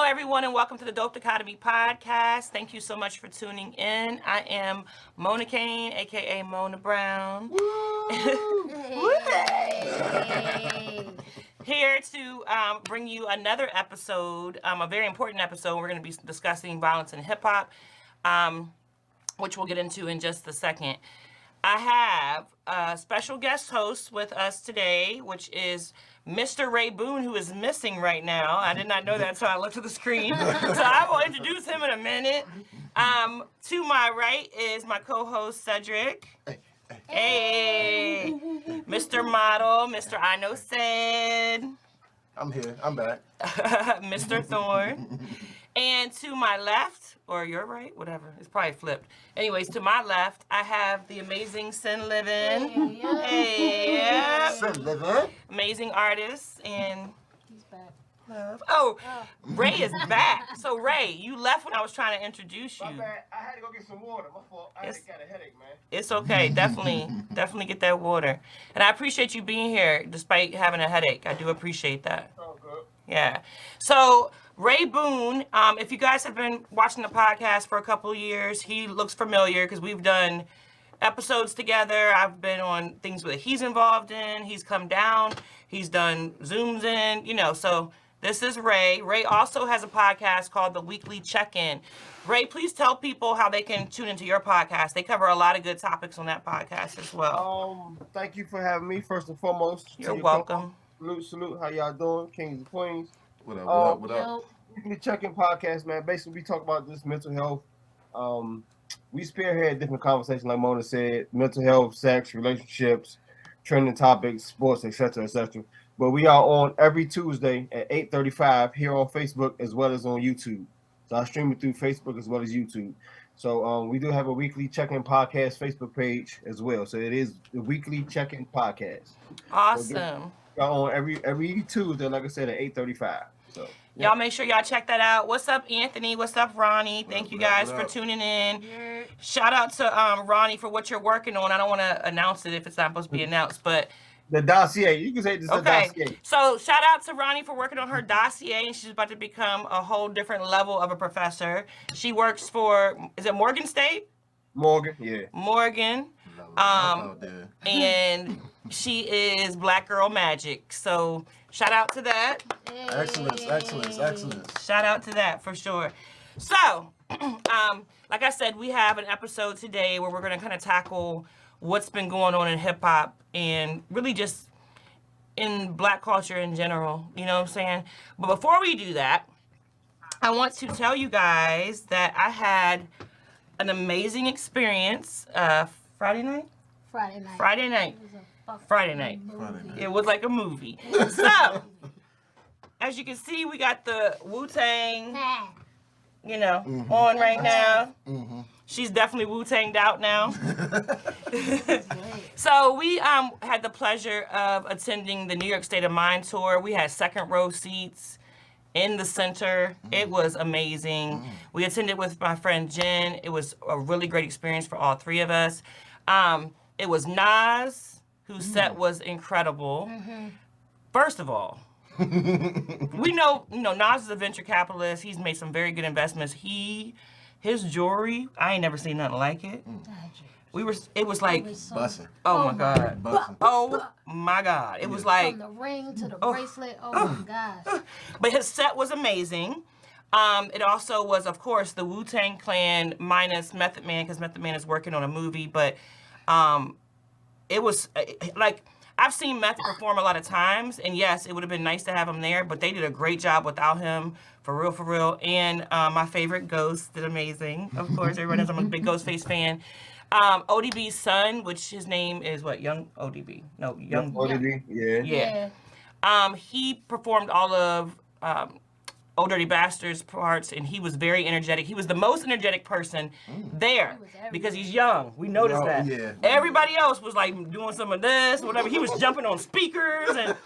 everyone, and welcome to the Dope Dichotomy podcast. Thank you so much for tuning in. I am Mona Kane, aka Mona Brown. Here to bring you another episode, a very important episode. We're going to be discussing violence in hip hop, which we'll get into in just a second. I have a special guest host with us today, which is Mr. Ray Boone, who is missing right now. I did not know that until I looked at the screen. So I will introduce him in a minute. To my right is my co-host, Cedric. Hey. Mr. Model, Mr. I Know Said. I'm here. I'm back. Mr. Thorne. And to my left, or your right, whatever. It's probably flipped. Anyways, to my left, I have the amazing Sin Livin'. Hey. Sin Livin'. Amazing artist. And he's back. Love. Oh, Ray is back. So, Ray, you left when I was trying to introduce you. My bad. I had to go get some water. My fault. I got a headache, man. It's okay. Definitely get that water. And I appreciate you being here despite having a headache. I do appreciate that. Oh, good. Yeah. So, Ray Boone, if you guys have been watching the podcast for a couple of years, he looks familiar because we've done episodes together. I've been on things that he's involved in. He's come down. He's done Zooms in, so this is Ray. Ray also has a podcast called The Weekly Check-In. Ray, please tell people how they can tune into your podcast. They cover a lot of good topics on that podcast as well. Thank you for having me, first and foremost. You're welcome. Salute. How y'all doing, kings and queens? What up? Weekly Check-In podcast, man. Basically, we talk about this mental health. We spearhead different conversations, like Mona said, mental health, sex, relationships, trending topics, sports, etc., etc. But we are on every Tuesday at 8:35 here on Facebook as well as on YouTube. So I stream it through Facebook as well as YouTube. So we do have a Weekly Check-In podcast Facebook page as well. So it is the Weekly Check-In podcast. Awesome. So on every Tuesday, like I said, at 8:35. So y'all make sure y'all check that out. What's up, Anthony? What's up, Ronnie? Thank you guys for tuning in. Yeah. Shout out to Ronnie for what you're working on. I don't want to announce it if it's not supposed to be announced, but the dossier. You can say this is the dossier. So shout out to Ronnie for working on her dossier, and she's about to become a whole different level of a professor. She works for, is it Morgan State? Morgan, yeah. Morgan. And she is Black Girl Magic. So shout out to that. Hey. Excellence. Shout out to that for sure. So, like I said, we have an episode today where we're going to kind of tackle what's been going on in hip hop and really just in Black culture in general. You know what I'm saying? But before we do that, I want to tell you guys that I had an amazing experience Friday night. It was like a movie. So, as you can see, we got the Wu-Tang, on right now. Mm-hmm. She's definitely Wu-Tanged out now. So we had the pleasure of attending the New York State of Mind tour. We had second row seats in the center. It was amazing. We attended with my friend Jen. It was a really great experience for all three of us. It was Nas, whose set was incredible. First of all, we know, Nas is a venture capitalist. He's made some very good investments. His jewelry, I ain't never seen nothing like it. It was like, Bussin'. oh my God. Bussin'. Oh my God. It was like, from the ring to the bracelet. Oh my gosh. But his set was amazing. It also was, of course, the Wu-Tang Clan minus Method Man, because Method Man is working on a movie. But it was like, I've seen Method perform a lot of times, and yes, it would have been nice to have him there, but they did a great job without him, for real. And my favorite, Ghost, did amazing. Of course, everyone knows I'm a big Ghostface fan. ODB's son, which his name is what? Young ODB? No, Young ODB, yeah. He performed all of Old Dirty Bastard's parts, and he was very energetic. He was the most energetic person there because he's young. We noticed that. Yeah. Everybody else was like doing some of this, whatever. He was jumping on speakers and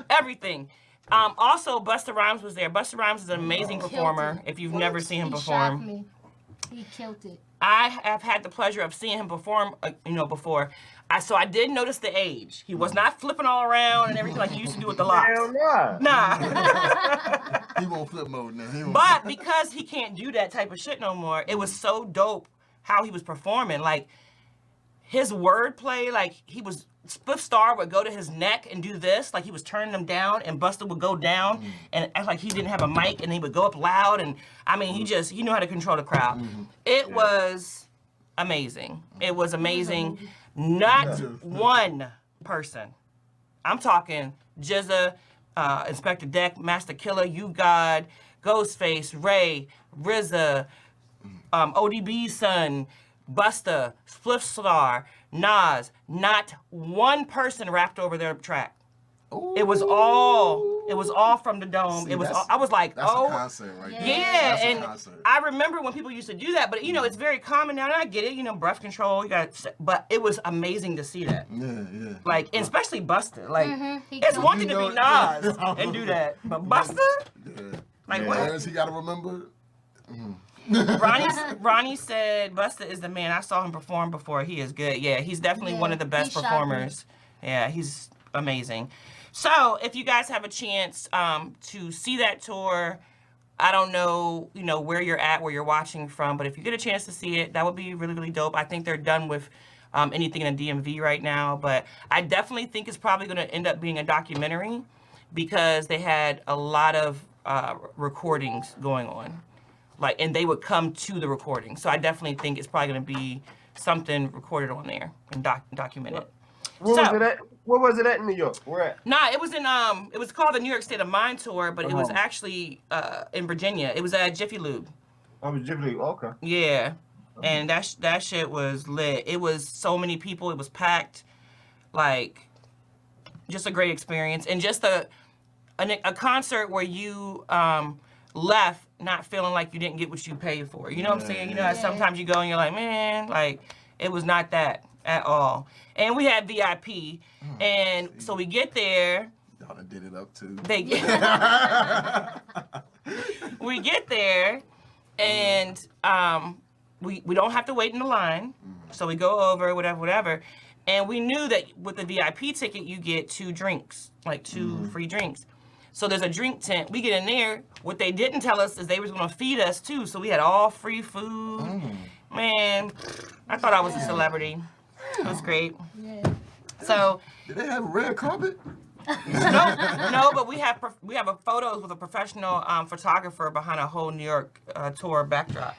everything. Also, Busta Rhymes was there. Busta Rhymes is an amazing performer. If you've never seen him perform, Shocked me. He killed it. I have had the pleasure of seeing him perform, before. So I did notice the age. He was not flipping all around and everything like he used to do with the locks. Hell nah. Nah. He won't flip mode now. But because he can't do that type of shit no more, it was so dope how he was performing. Like, his wordplay, like, he was, Spliff Star would go to his neck and do this, like he was turning them down, and Busta would go down and act like he didn't have a mic, and he would go up loud, and I mean, he knew how to control the crowd. It was amazing. It was amazing. Not one person. I'm talking Jizza, Inspector Deck, Master Killer, You God, Ghostface, Ray, RZA, ODB's son, Busta, Spliff Star, Nas. Not one person rapped over their track. Ooh. It was all from the dome. See, it was all, I was like, that's oh, a concert right there. yeah, That's a and concert. I remember when people used to do that, but you know, it's very common now, and I get it, you know, breath control, but it was amazing to see that. Yeah. Like, and especially Busta. Like, He it's killed one it. thing to be You know- Nas and do that, but Busta? Yeah. Like, Yeah. what? As he got to remember. Ronnie said Busta is the man. I saw him perform before. He is good. Yeah, he's definitely one of the best he shot performers. Yeah, he's amazing. So if you guys have a chance to see that tour, I don't know, you know, where you're at, where you're watching from, but if you get a chance to see it, that would be really, really dope. I think they're done with anything in the DMV right now, but I definitely think it's probably going to end up being a documentary because they had a lot of recordings going on. Like, and they would come to the recording. So I definitely think it's probably going to be something recorded on there and documented. Where was it at in New York? Where at? Nah, it was in it was called the New York State of Mind tour, but it was Uh-huh. actually in Virginia. It was at Jiffy Lube. I was Ghibli. Okay. Yeah. And that shit was lit. It was so many people. It was packed. Like, just a great experience. And just a concert where you left not feeling like you didn't get what you paid for. You know what I'm saying? You know how sometimes you go and you're like, man, like, it was not that at all. And we had VIP. And so we get there. Y'all done did it up too. We get there, and we don't have to wait in the line. So we go over, whatever. And we knew that with the VIP ticket, you get 2 drinks, like 2 free drinks. So there's a drink tent. We get in there. What they didn't tell us is they was going to feed us, too. So we had all free food. Man, I thought I was a celebrity. It was great. Yeah. So, Did they have a red carpet? no, but we have a photos with a professional photographer behind a whole New York tour backdrop.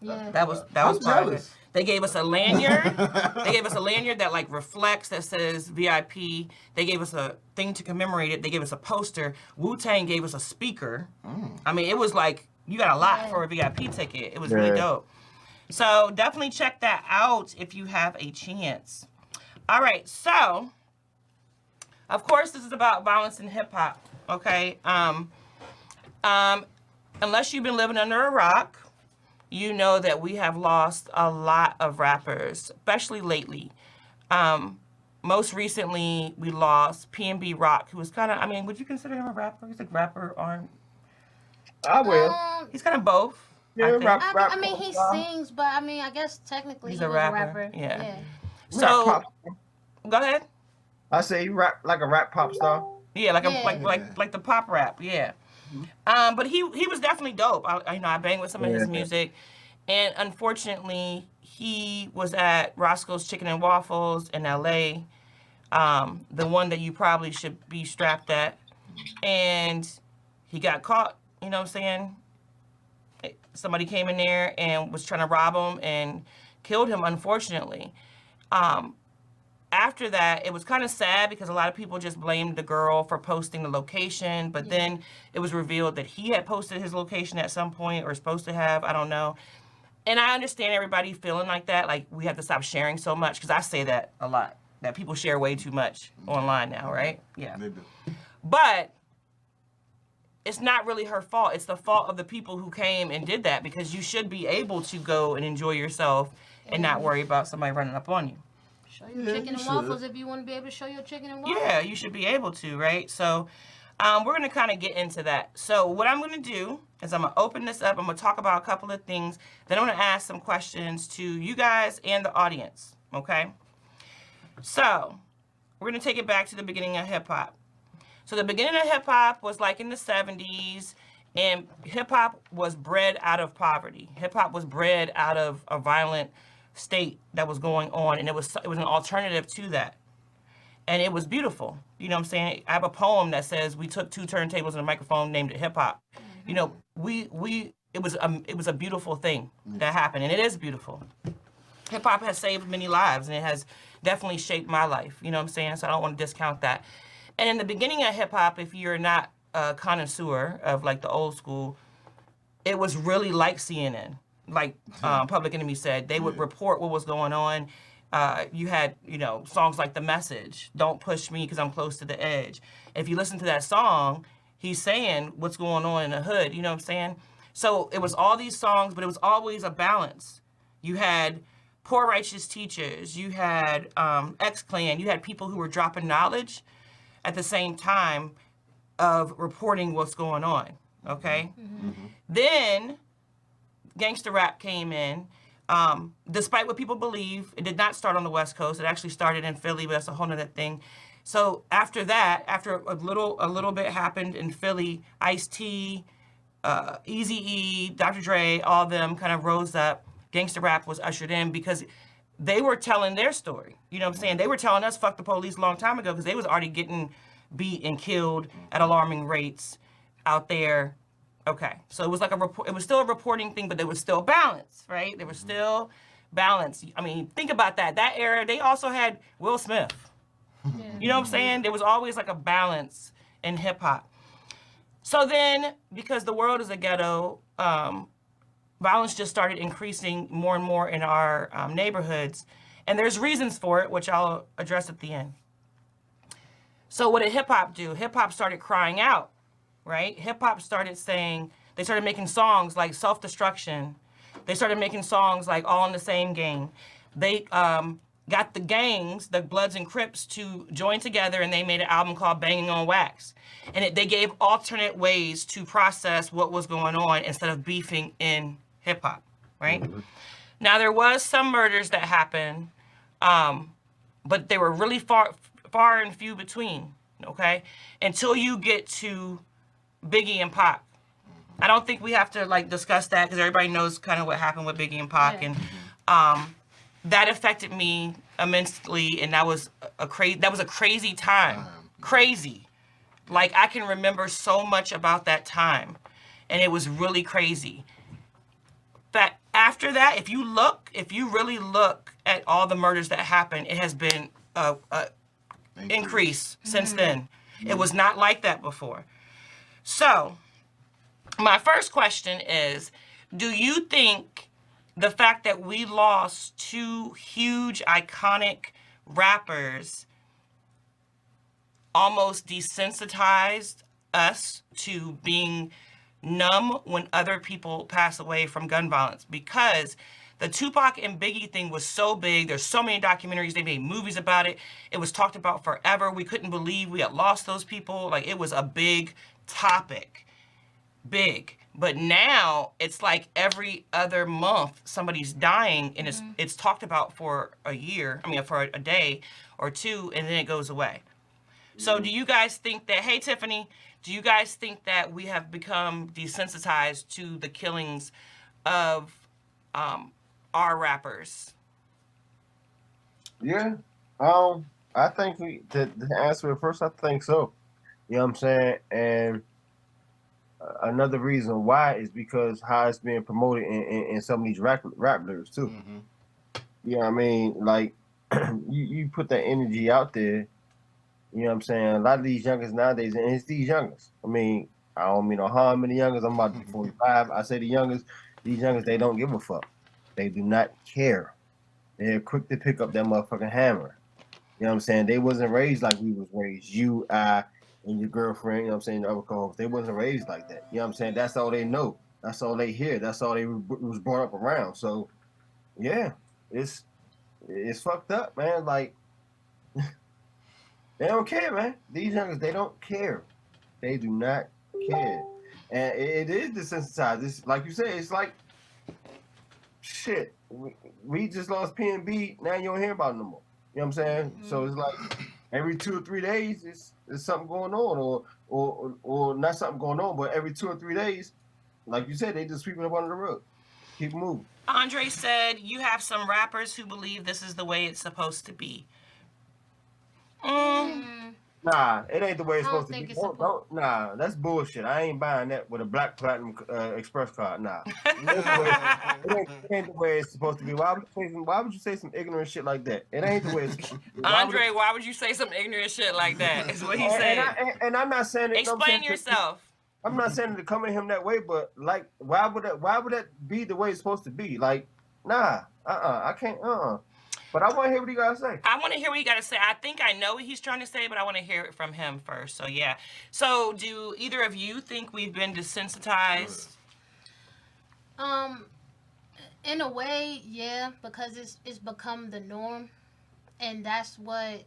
Yeah. That was I'm private. jealous. They gave us a lanyard. They gave us a lanyard that like reflects, that says VIP. They gave us a thing to commemorate it. They gave us a poster. Wu-Tang gave us a speaker. I mean, it was like, you got a lot for a VIP ticket. It was really dope. So definitely check that out if you have a chance. All right, so of course this is about violence in hip hop. Okay, unless you've been living under a rock, you know that we have lost a lot of rappers, especially lately. Most recently, we lost PNB Rock, who was kind of, I mean, would you consider him a rapper? He's a rapper, or I will. he's kind of both. Yeah, I think. rap. I mean, he sings, but I mean, I guess technically He's he a was rapper, a rapper. yeah. Rap So, pop. go ahead. I say he rap like a rap pop star. Yeah, like Yeah. like the pop rap, yeah. But he was definitely dope. I banged with some of his music, and unfortunately, he was at Roscoe's Chicken and Waffles in L.A., the one that you probably should be strapped at, and he got caught. You know what I'm saying? Somebody came in there and was trying to rob him and killed him, unfortunately. After that, it was kind of sad because a lot of people just blamed the girl for posting the location, but then it was revealed that he had posted his location at some point, or supposed to have, I don't know. And I understand everybody feeling like that, like we have to stop sharing so much, because I say that a lot, that people share way too much online now, right? Yeah. They do. But it's not really her fault. It's the fault of the people who came and did that, because you should be able to go and enjoy yourself and not worry about somebody running up on you. Show your Yeah, chicken you and waffles should. if you want to be able to show your chicken and waffles. Yeah, you should be able to, right? So we're going to kind of get into that. So what I'm going to do is I'm going to open this up. I'm going to talk about a couple of things. Then I'm going to ask some questions to you guys and the audience, okay? So we're gonna take it back to the beginning of hip hop. So the beginning of hip hop was like in the 70s, and hip hop was bred out of poverty. Hip hop was bred out of a violent state that was going on, and it was an alternative to that. And it was beautiful. You know what I'm saying? I have a poem that says we took 2 turntables and a microphone, named it hip hop. You know, it was a beautiful thing that happened, and it is beautiful. Hip hop has saved many lives, and it has definitely shaped my life. You know what I'm saying? So I don't want to discount that. And in the beginning of hip hop, if you're not a connoisseur of like the old school, it was really like CNN. Like Public Enemy said, they would report what was going on. You had, you know, songs like The Message, Don't Push Me Because I'm Close to the Edge. If you listen to that song, he's saying what's going on in the hood, you know what I'm saying? So it was all these songs, but it was always a balance. You had Poor Righteous Teachers, you had X-Clan, you had people who were dropping knowledge at the same time of reporting what's going on, okay? Then gangster rap came in. Despite what people believe, it did not start on the West Coast. It actually started in Philly, but that's a whole nother thing. So after that, after a little bit happened in Philly, Ice-T, Eazy-E, Dr. Dre, all of them kind of rose up. Gangster rap was ushered in because they were telling their story. You know what I'm saying? They were telling us fuck the police a long time ago because they was already getting beat and killed at alarming rates out there. Okay, so it was like it was still a reporting thing, but there was still balance, right? There was still balance. I mean, think about that. That era, they also had Will Smith. Yeah. You know what I'm saying? There was always like a balance in hip hop. So then, because the world is a ghetto, violence just started increasing more and more in our neighborhoods. And there's reasons for it, which I'll address at the end. So what did hip hop do? Hip hop started crying out, right? Hip hop started saying, they started making songs like Self-Destruction. They started making songs like All in the Same Game. They got the gangs, the Bloods and Crips, to join together, and they made an album called Banging on Wax. And they gave alternate ways to process what was going on instead of beefing in hip hop, right? Now, there was some murders that happened, but they were really far and few between, okay? Until you get to Biggie and Pac. I don't think we have to like discuss that because everybody knows kind of what happened with Biggie and Pac, Yeah. and that affected me immensely, and that was a crazy time. Crazy. Like, I can remember so much about that time, and it was really crazy. But after that, if you really look at all the murders that happened, it has been a increase since then. It was not like that before. So, my first question is, do you think the fact that we lost 2 huge, iconic rappers almost desensitized us to being numb when other people pass away from gun violence? Because the Tupac and Biggie thing was so big. There's so many documentaries. They made movies about it. It was talked about forever. We couldn't believe we had lost those people. Like, it was a big topic. Big. But now it's like every other month somebody's dying, and it's talked about for a year. I mean, for a day or two, and then it goes away. So do you guys think that, hey, Tiffany, do you guys think that we have become desensitized to the killings of our rappers? Yeah. I think to answer it first, I think so. You know what I'm saying? And another reason why is because how it's being promoted in some of these rap lyrics too. You know what I mean? Like, you put that energy out there. You know what I'm saying? A lot of these youngers nowadays, and it's these youngers. I mean, I don't mean no harm in the youngers. I'm about to be 45. I say these youngers, they don't give a fuck. They do not care. They're quick to pick up that motherfucking hammer. You know what I'm saying? They wasn't raised like we was raised. You, I, and your girlfriend, you know what I'm saying, the other co-hosts. They wasn't raised like that. You know what I'm saying? That's all they know. That's all they hear. That's all they was brought up around. So, yeah, it's fucked up, man. Like, they don't care, man. These youngers, they don't care. They do not care. And it is desensitized. It's like you said, it's like, shit. We just lost PNB. Now you don't hear about it no more. You know what I'm saying? So it's like every 2 or 3 days, it's something going on, or not something going on, but every 2 or 3 days, like you said, they just sweeping up under the rug. Keep moving. Andre said, you have some rappers who believe this is the way it's supposed to be. Nah, it ain't the way it's I don't supposed to be. think it's supposed. Nah, that's bullshit. I ain't buying that with a black platinum express card. Nah, it ain't the way it's supposed to be. Why would you say some ignorant shit like that? It ain't the way it's supposed to be. Andre, why would you say some ignorant shit like that? Is what he said. And I'm not saying it. Explain yourself. I'm not saying to come at him that way, but like, why would that be the way it's supposed to be? Like, nah, I can't, But I want to hear what he got to say. I want to hear what he got to say. I think I know what he's trying to say, but I want to hear it from him first. So, yeah. So, do either of you think we've been desensitized? In a way, yeah, because it's become the norm, and that's what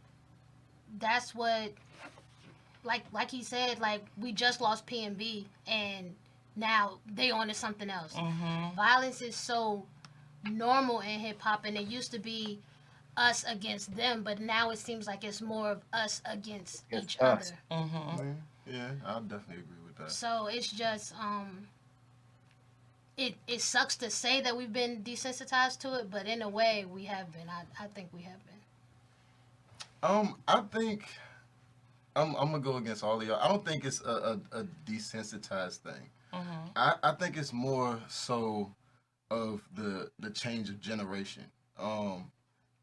like he said, like we just lost PNB, and now they on to something else. Violence is so normal in hip hop, and it used to be us against them, but now it seems like it's more of us against each other. Yeah, I'll definitely agree with that. So it's just it sucks to say that we've been desensitized to it, but in a way we have been. I think we have been. I think I'm gonna go against all of y'all. I don't think it's a desensitized thing. I think it's more so of the change of generation.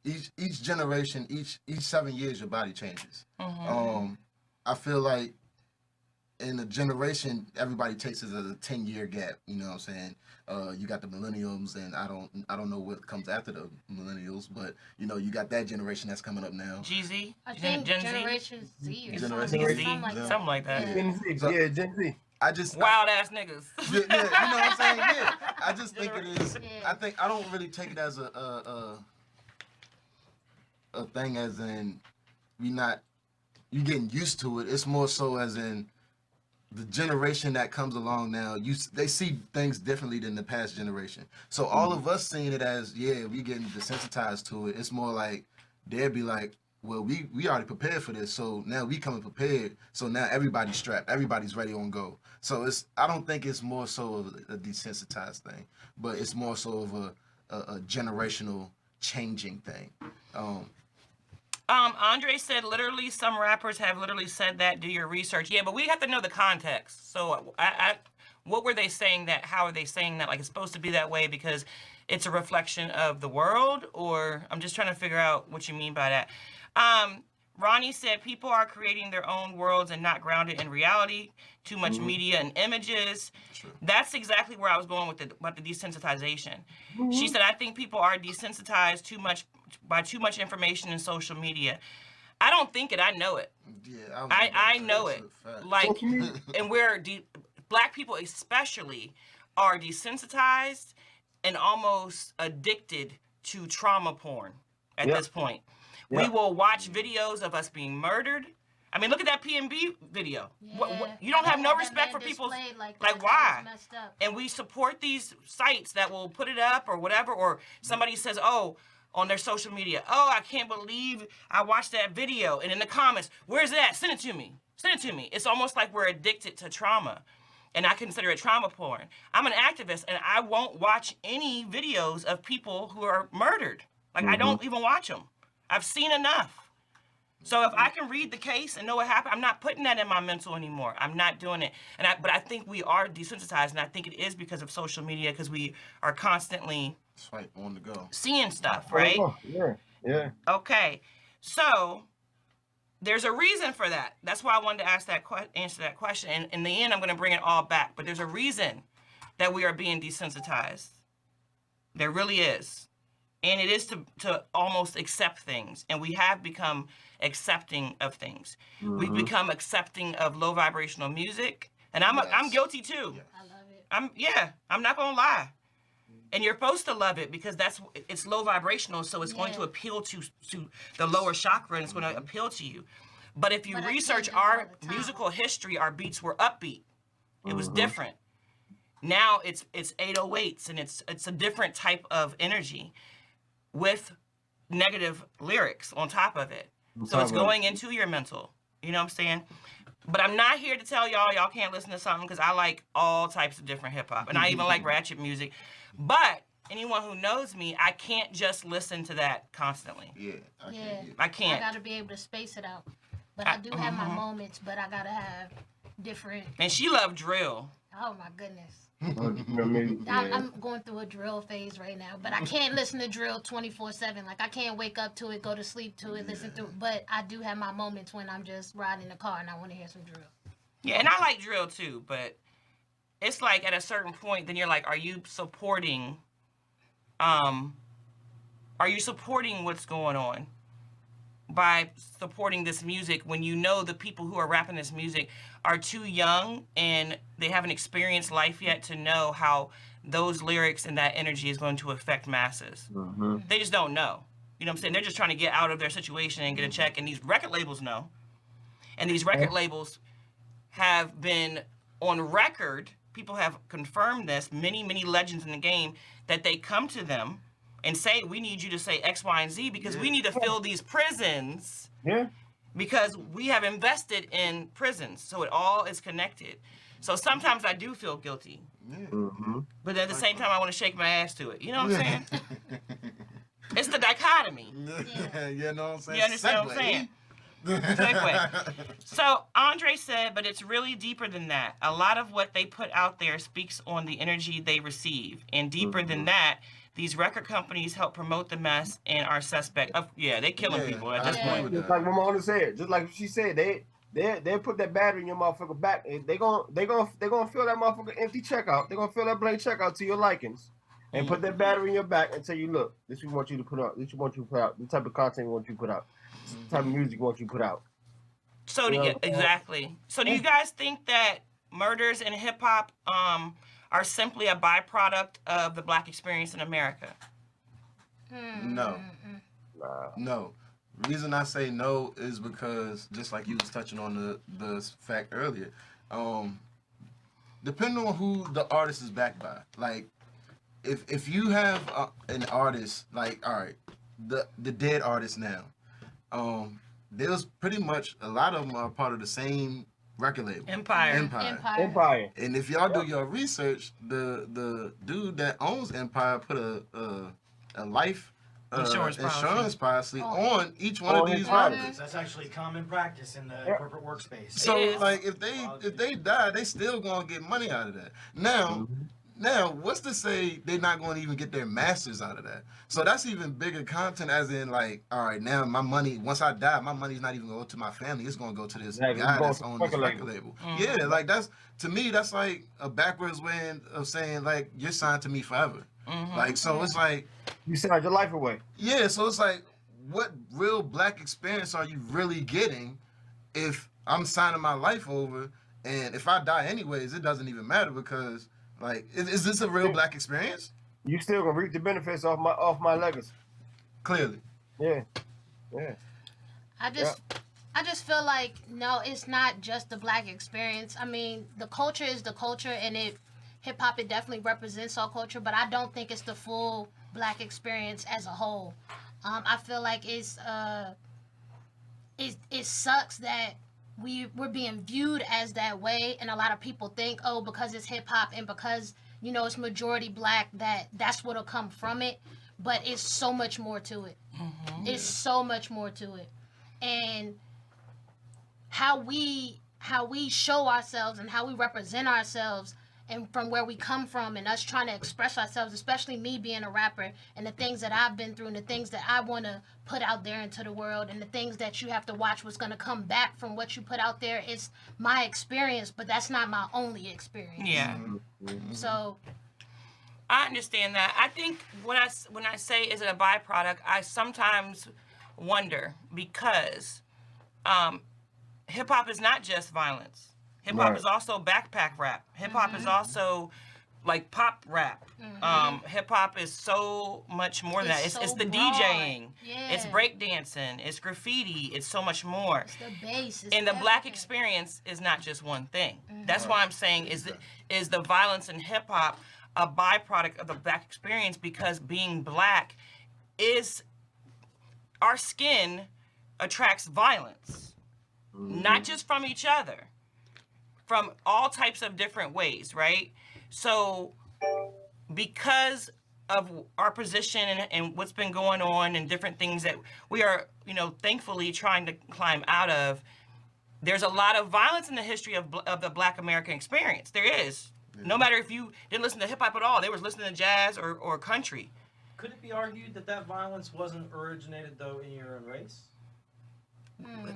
Each generation, each 7 years, your body changes. I feel like in a generation, everybody takes it as a 10-year gap. You know what I'm saying? You got the millennials, and I don't know what comes after the millennials, but you know, you got that generation that's coming up now. GZ? I think Generation Z or Something like that. Yeah. Gen Z, yeah, Gen Z. Wild ass niggas. Yeah, you know what I'm saying? Yeah, I just think it is. Yeah. I don't really take it as a thing as in you getting used to it. It's more so as in the generation that comes along now, they see things differently than the past generation. So all of us seeing it as, yeah, we getting desensitized to it. It's more like they'd be like, well, we already prepared for this, so now we coming prepared. So now everybody's strapped, everybody's ready on go. So I don't think it's more so of a desensitized thing, but it's more so of a generational changing thing. Andre said literally some rappers have literally said that. Do your research. Yeah, but we have to know the context. So what were they saying that? How are they saying that? Like it's supposed to be that way because it's a reflection of the world? Or I'm just trying to figure out what you mean by that. Ronnie said people are creating their own worlds and not grounded in reality. Too much media and images. Sure. That's exactly where I was going with the desensitization. She said, I think people are desensitized by too much information in social media. I don't think it. I know it. Yeah, I know it. Like, and black people especially are desensitized and almost addicted to trauma porn at this point. We will watch videos of us being murdered. I mean, look at that PNB video. Yeah. You don't have no That respect man for people's, displayed like why? messed up. And we support these sites that will put it up or whatever, or somebody says, oh, on their social media, oh, I can't believe I watched that video. And in the comments, where's that? Send it to me. Send it to me. It's almost like we're addicted to trauma. And I consider it trauma porn. I'm an activist, and I won't watch any videos of people who are murdered. Like, I don't even watch them. I've seen enough. So if I can read the case and know what happened, I'm not putting that in my mental anymore. I'm not doing it. But I think we are desensitized, and I think it is because of social media, because we are constantly Swipe on the go. seeing stuff, right? Yeah. Okay. So there's a reason for that. That's why I wanted to answer that question. And in the end, I'm going to bring it all back. But there's a reason that we are being desensitized. There really is. And it is to almost accept things. And we have become accepting of things. We've become accepting of low vibrational music. And I'm guilty too. Yes. I love it. I'm not gonna lie. And you're supposed to love it because it's low vibrational, so it's going to appeal to the lower chakra, and it's going to appeal to you. But if you research our musical history, our beats were upbeat. It was different. Now it's 808s, and it's a different type of energy with negative lyrics on top of it. So top it's of it. going into your mental. You know what I'm saying? But I'm not here to tell y'all can't listen to something, because I like all types of different hip hop, and I even like ratchet music. But anyone who knows me, I can't just listen to that constantly. Yeah, I Yeah. can't. Yeah. I can't. I gotta be able to space it out. But I do have my moments, but I gotta have different. And she loved drill. Oh my goodness. You know what I mean? Yeah. I'm going through a drill phase right now, but I can't listen to drill 24/7. Like I can't wake up to it, go to sleep to it, listen to it. But I do have my moments when I'm just riding in the car and I want to hear some drill. Yeah, and I like drill too, but it's like at a certain point, then you're like, are you supporting what's going on by supporting this music when you know the people who are rapping this music are too young and they haven't experienced life yet to know how those lyrics and that energy is going to affect masses. Mm-hmm. They just don't know. You know what I'm saying? They're just trying to get out of their situation and get a check, and these record labels know. And these record labels have been on record, people have confirmed this, many legends in the game, that they come to them and say, we need you to say X, Y, and Z because we need to fill these prisons. Yeah. Because we have invested in prisons, so it all is connected. So sometimes I do feel guilty, Mm-hmm. but at the same time I want to shake my ass to it. You know what I'm saying? It's the dichotomy. You know what I'm saying? You understand what I'm saying? Segue. So Andre said, but it's really deeper than that. A lot of what they put out there speaks on the energy they receive, and deeper than that, these record companies help promote the mess and are suspect of they killing people at this point. Just like Mona said, just like she said, they put that battery in your motherfucker back. They gonna fill that motherfucker empty checkout. They gonna fill that blank checkout to your likings, and put that battery in your back and tell you, look, this we want you to put out. This we want you to put out. The type of content we want you to put out. This the type of music we want you to put out. So exactly. So do you guys think that murders in hip hop are simply a byproduct of the Black experience in America? No. Nah. No. Reason I say no is because, just like you was touching on the fact earlier, depending on who the artist is backed by. Like, if you have an artist, like, all right, the dead artist now, there's pretty much a lot of them are part of the same record label. Empire. And if y'all do your research, the dude that owns Empire put a life insurance policy on each one of these rappers. That's actually common practice in the corporate workspace. So like if they die, they still gonna get money out of that. Now, what's to say they're not going to even get their masters out of that? So that's even bigger content, as in, like, all right, now my money, once I die, my money's not even going to go to my family. It's going to go to this guy that's on this record label. Yeah, like, that's, to me, that's like a backwards way of saying, like, you're signed to me forever. Like, so it's like... You signed your life away. Yeah, so it's like, what real Black experience are you really getting if I'm signing my life over, and if I die anyways, it doesn't even matter because... Like, is this a real Black experience? You still gonna reap the benefits off my legacy. Clearly. Yeah. I just feel like no, it's not just the Black experience. I mean, the culture is the culture, and hip hop it definitely represents our culture, but I don't think it's the full Black experience as a whole. I feel like it sucks that we're being viewed as that way, and a lot of people think, oh, because it's hip hop and because it's majority Black, that's what'll come from it. But it's so much more to it. It's so much more to it, and how we show ourselves and how we represent ourselves, and from where we come from, and us trying to express ourselves, especially me being a rapper, and the things that I've been through, and the things that I want to put out there into the world, and the things that you have to watch what's going to come back from what you put out there. It's my experience, but that's not my only experience. Yeah. So I understand that. I think when I say is it a byproduct, I sometimes wonder because hip hop is not just violence. Hip hop is also backpack rap. Hip hop is also like pop rap. Hip hop is so much more than that. It's so the broad. DJing. Yeah. It's breakdancing. It's graffiti. It's so much more. it's the bass. It's And the Black everything. experience is not just one thing. That's why I'm saying is the violence in hip hop a byproduct of the Black experience, because being Black is our skin attracts violence, not just from each other, from all types of different ways, right? So because of our position and what's been going on and different things that we are, thankfully trying to climb out of, there's a lot of violence in the history of the Black American experience. There is. Yeah. No matter if you didn't listen to hip hop at all, they was listening to jazz or country. Could it be argued that violence wasn't originated, though, in your own race?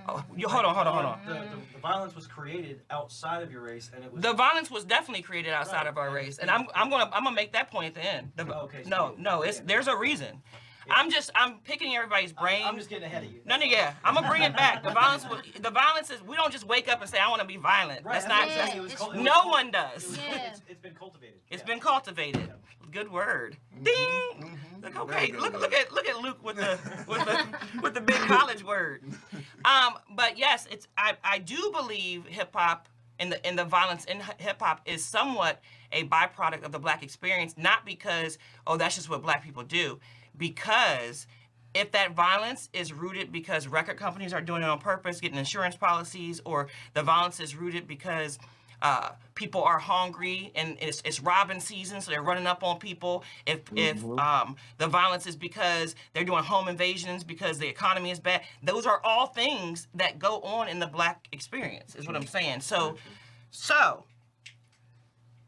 Oh, hold on. The violence was created outside of your race, and it was. The violence was definitely created outside of our race, and I'm gonna make that point at the end. There's a reason. Yeah. I'm picking everybody's brain. I'm just getting ahead of you. No, I'm gonna bring it back. The violence is, we don't just wake up and say I want to be violent. Right. That's not. No one does. It's been cultivated. It's been cultivated. Yeah. Good word. Ding. Mm-hmm. Like, okay, look at Luke with the big college word. But yes, I do believe hip hop and the violence in hip hop is somewhat a byproduct of the Black experience, not because that's just what Black people do. Because if that violence is rooted because record companies are doing it on purpose, getting insurance policies, or the violence is rooted because people are hungry and it's robbing season, so they're running up on people. If the violence is because they're doing home invasions because the economy is bad, those are all things that go on in the Black experience, is what I'm saying. So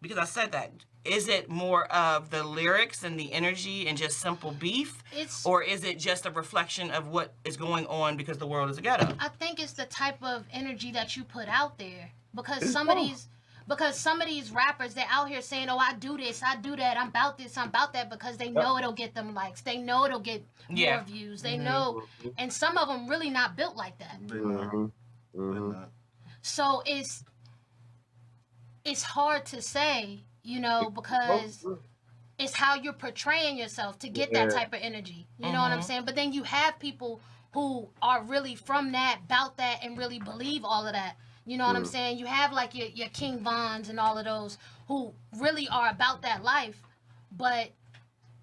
because I said that, is it more of the lyrics and the energy and just simple beef? Or is it just a reflection of what is going on because the world is a ghetto? I think it's the type of energy that you put out there. Because some of these rappers, they're out here saying, I do this, I do that, I'm about this, I'm about that, because they know it'll get them likes. They know it'll get more views. They know. And some of them really not built like that. They're not. So it's hard to say, because it's how you're portraying yourself to get that type of energy. You know what I'm saying? But then you have people who are really from that, about that, and really believe all of that. You know what I'm saying? You have like your King Vons and all of those who really are about that life, but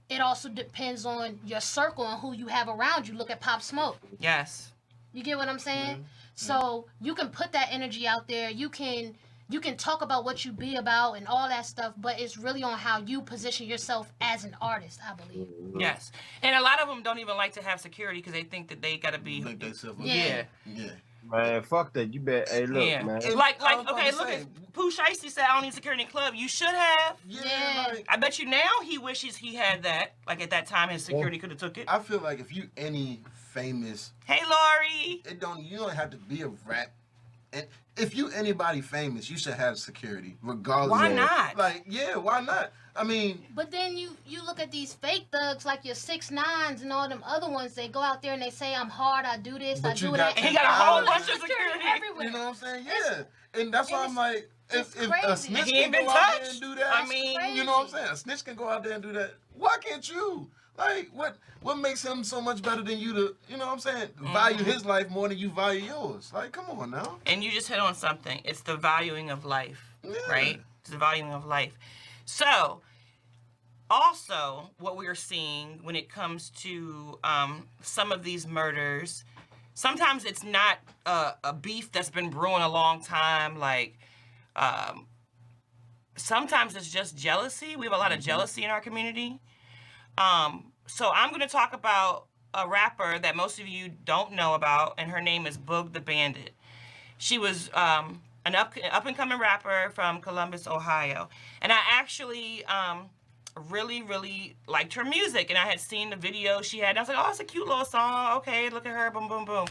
it also depends on your circle and who you have around you. Look at Pop Smoke. Yes. You get what I'm saying? So you can put that energy out there. You can talk about what you be about and all that stuff, but it's really on how you position yourself as an artist, I believe. Yes. And a lot of them don't even like to have security because they think that they got to be... Yeah. Man, fuck that. You bet. Hey, look, man. Like, okay, look at Pooh Shiesty said, I don't need security in the club. You should have. Yeah. Like, I bet you now he wishes he had that. Like, at that time, his security could have took it. I feel like if you any famous... Hey, Lori. You don't have to be a rap. And if you anybody famous, you should have security, regardless. Why not? Like, why not? I mean... But then you look at these fake thugs like your 6ix9ines and all them other ones. They go out there and they say, I'm hard, I do this, I do that. And he got a whole bunch of security everywhere. You know what I'm saying? Yeah. And that's why I'm like, if a snitch can go out there and do that, I mean, you know what I'm saying? A snitch can go out there and do that. Why can't you? Like, what makes him so much better than you to, you know what I'm saying, value his life more than you value yours? Like, come on now. And you just hit on something. It's the valuing of life, right? It's the valuing of life. So, also, what we're seeing when it comes to some of these murders, sometimes it's not a beef that's been brewing a long time. Like, sometimes it's just jealousy. We have a lot of jealousy in our community. So I'm going to talk about a rapper that most of you don't know about, and her name is Boog the Bandit. She was an up-and-coming rapper from Columbus, Ohio. And I actually really, really liked her music. And I had seen the video she had. And I was like, oh, it's a cute little song. Okay, look at her, boom, boom, boom.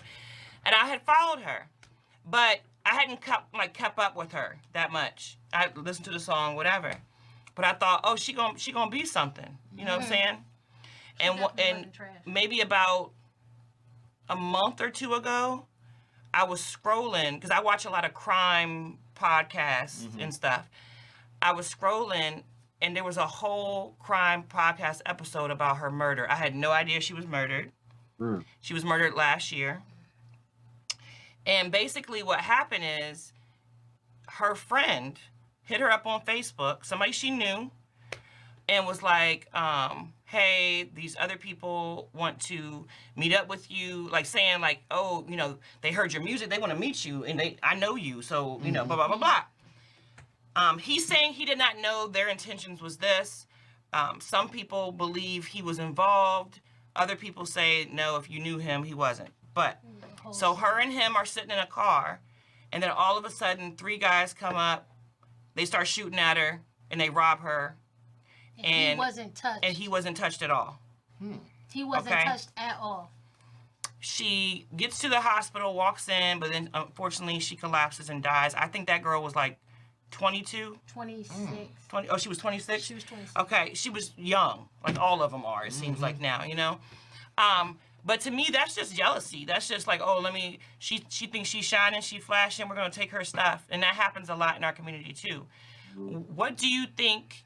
And I had followed her. But I hadn't kept up with her that much. I listened to the song, whatever. But I thought, oh, she gonna be something. You know what I'm saying? And maybe about a month or two ago, I was scrolling, because I watch a lot of crime podcasts and stuff. I was scrolling, and there was a whole crime podcast episode about her murder. I had no idea she was murdered. She was murdered last year. And basically what happened is her friend hit her up on Facebook, somebody she knew, and was like, hey, these other people want to meet up with you, like saying like, oh, they heard your music, they want to meet you, and I know you, so blah blah blah blah. He's saying he did not know their intentions was this. Some people believe he was involved. Other people say no, if you knew him, he wasn't. But so her and him are sitting in a car, and then all of a sudden 3 guys come up, they start shooting at her, and they rob her. And he wasn't touched. And he wasn't touched at all. He wasn't touched at all. She gets to the hospital, walks in, but then unfortunately she collapses and dies. I think that girl was like 22? 26. 20, oh, she was 26? She was 26. Okay, she was young. Like all of them are, it seems like now, But to me, that's just jealousy. That's just like, oh, she thinks she's shining, she's flashing, we're going to take her stuff. And that happens a lot in our community too. What do you think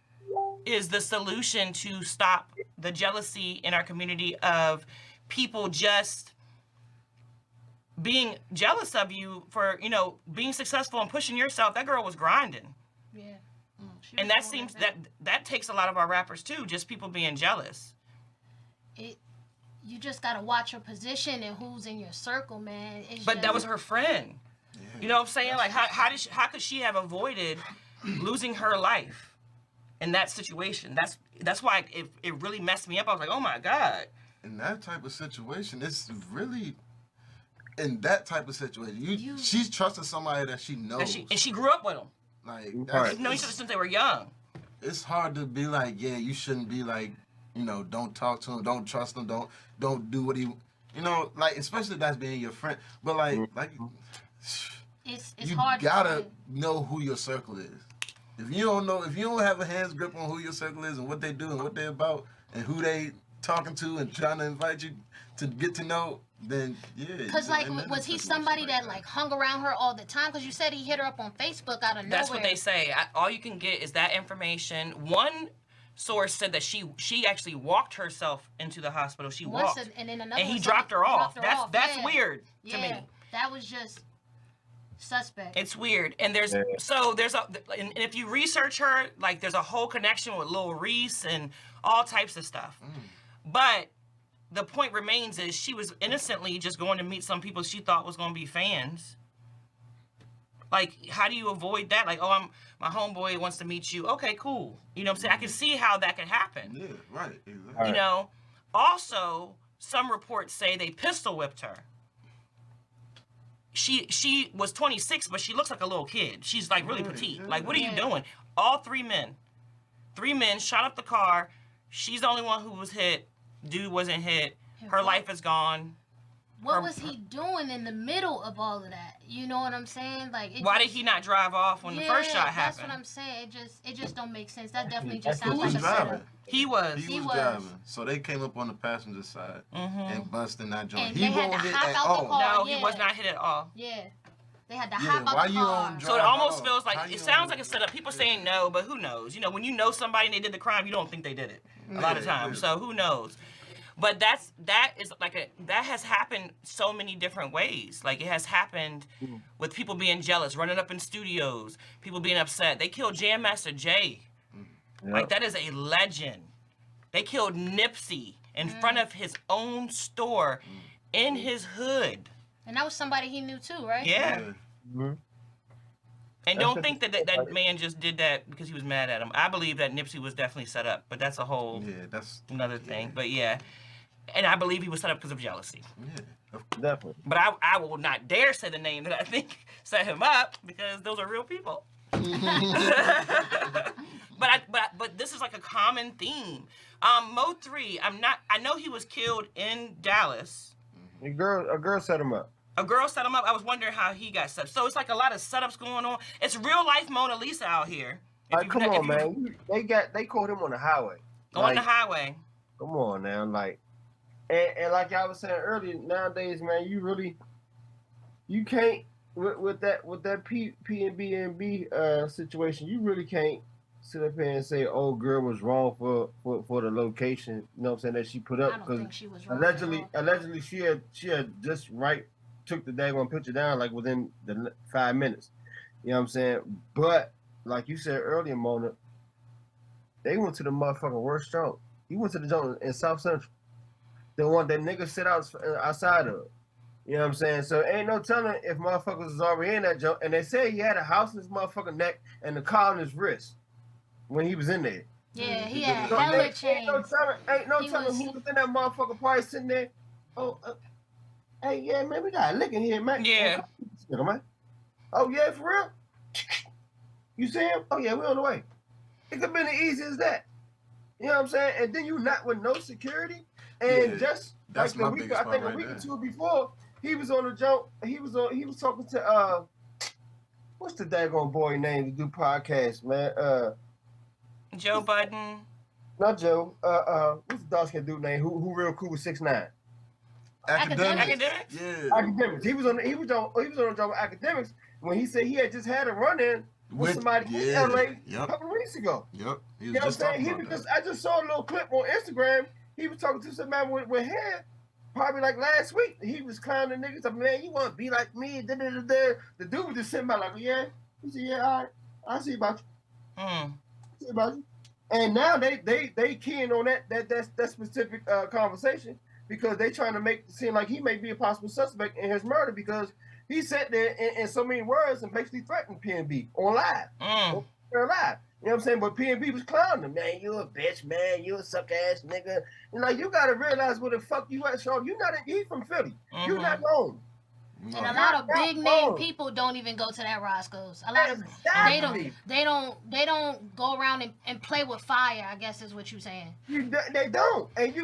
is the solution to stop the jealousy in our community of people just being jealous of you for, being successful and pushing yourself? That girl was grinding. Yeah. And that seems that takes a lot of our rappers too, just people being jealous. You just gotta watch your position and who's in your circle, man. But that was her friend. Yeah. You know what I'm saying? Like how could she have avoided losing her life in that situation? That's why it really messed me up. I was like, oh my God. In that type of situation, it's really in that type of situation. She's trusting somebody that she knows. And she grew up with them. Like they've known each other since they were young. It's hard to be like, yeah, you shouldn't be like, don't talk to him, don't trust him, don't do what he, like, especially if that's being your friend. But like it's you hard. Gotta know who your circle is. If you don't have a hands grip on who your circle is and what they do and what they're about and who they talking to and trying to invite you to get to know, then yeah. Because like, was he somebody that like hung around her all the time? Because you said he hit her up on Facebook out of nowhere. That's what they say. All you can get is that information. One source said that she actually walked herself into the hospital. She walked, and then another. And he dropped her off. That's weird to me. That was just suspect. It's weird. And and if you research her, like there's a whole connection with Lil Reese and all types of stuff. But the point remains is she was innocently just going to meet some people she thought was going to be fans. Like, how do you avoid that? Like, oh, my homeboy wants to meet you. Okay, cool. You know what I'm saying? I can see how that can happen. Yeah, right. Exactly. Also, some reports say they pistol whipped her. She was 26, but she looks like a little kid. She's like really petite. Like, what are you doing? All 3 men. 3 men shot up the car. She's the only one who was hit. Dude wasn't hit. Her life is gone. What was he doing in the middle of all of that? You know what I'm saying? Like, why did he not drive off when the first shot happened? That's what I'm saying. It just don't make sense. That definitely just sounds like a setup. He was driving. So they came up on the passenger side and busted that joint. And they had to hop out the car. No, he was not hit at all. Yeah. They had to hop out the car. So it almost feels like, it sounds like a setup. People saying no, but who knows? When you know somebody and they did the crime, you don't think they did it a lot of times. So who knows? But that has happened so many different ways. Like, it has happened with people being jealous, running up in studios, people being upset. They killed Jam Master Jay. Yep. Like, that is a legend. They killed Nipsey in front of his own store in his hood. And that was somebody he knew too, right? Yeah. And don't think that man just did that because he was mad at him. I believe that Nipsey was definitely set up, but that's a whole another thing. But yeah. And I believe he was set up because of jealousy. Yeah, definitely. But I will not dare say the name that I think set him up because those are real people. But this is like a common theme. Mo3, I know he was killed in Dallas. A girl set him up. A girl set him up. I was wondering how he got set up. So it's like a lot of setups going on. It's real life Mona Lisa out here. Come on, man. They caught him on the highway. On the highway. Come on now, like. And like I was saying earlier, nowadays, man, you can't with that PNB situation, you really can't sit up here and say, "Oh, girl was wrong for the location." You know what I'm saying, that she put up, because allegedly she had just took the daggone picture down like within the 5 minutes. You know what I'm saying? But like you said earlier, Mona, They went to the motherfucking worst joint. He went to the joint in South Central. The one that niggas sit outside of. You know what I'm saying? So ain't no telling if motherfuckers was already in that joint. And they say he had a house in his motherfucking neck and the car on his wrist when he was in there. Yeah, he he had did it. hella Ain't chains. no He telling was- he was in that motherfucking party sitting there. Oh, hey, yeah, man, we got a lick in here, man. Yeah. Man. Oh, yeah, for real? You see him? Oh, yeah, we on the way. It could have been as easy as that. You know what I'm saying? And then you not with no security. And Yeah, just that's like the my week, biggest I think part a week right or there. two before, he was on the joint. He was talking to what's the daggone boy name to do podcast, man? Joe Budden. Not Joe. What's the dark skin dude name? Who real cool with 6ix9ine? Academics. Academics? Yeah. Academics. He was on the job with Academics when he said he had just had a run-in with somebody in LA a couple of weeks ago. Yep. He was You know what I'm just saying? talking about that. I just saw a little clip on Instagram. He was talking to some man with hair, probably like last week. He was clowning niggas. Like, man, you want to be like me? The dude was just sitting by like, yeah. He said, yeah, all right. I see about you. See about you. And now they keying on that specific conversation because they trying to make it seem like he may be a possible suspect in his murder because he sat there in so many words and basically threatened PNB on live. They're live. You know what I'm saying? But PNB was clowning him. Man, you a bitch, man. You a suck ass nigga. You know, you gotta realize where the fuck you at, Sean. You not he from Philly. You not known. And a lot of big name people don't even go to that Roscoe's. A lot of they don't go around and play with fire, I guess is what you're saying. They don't. And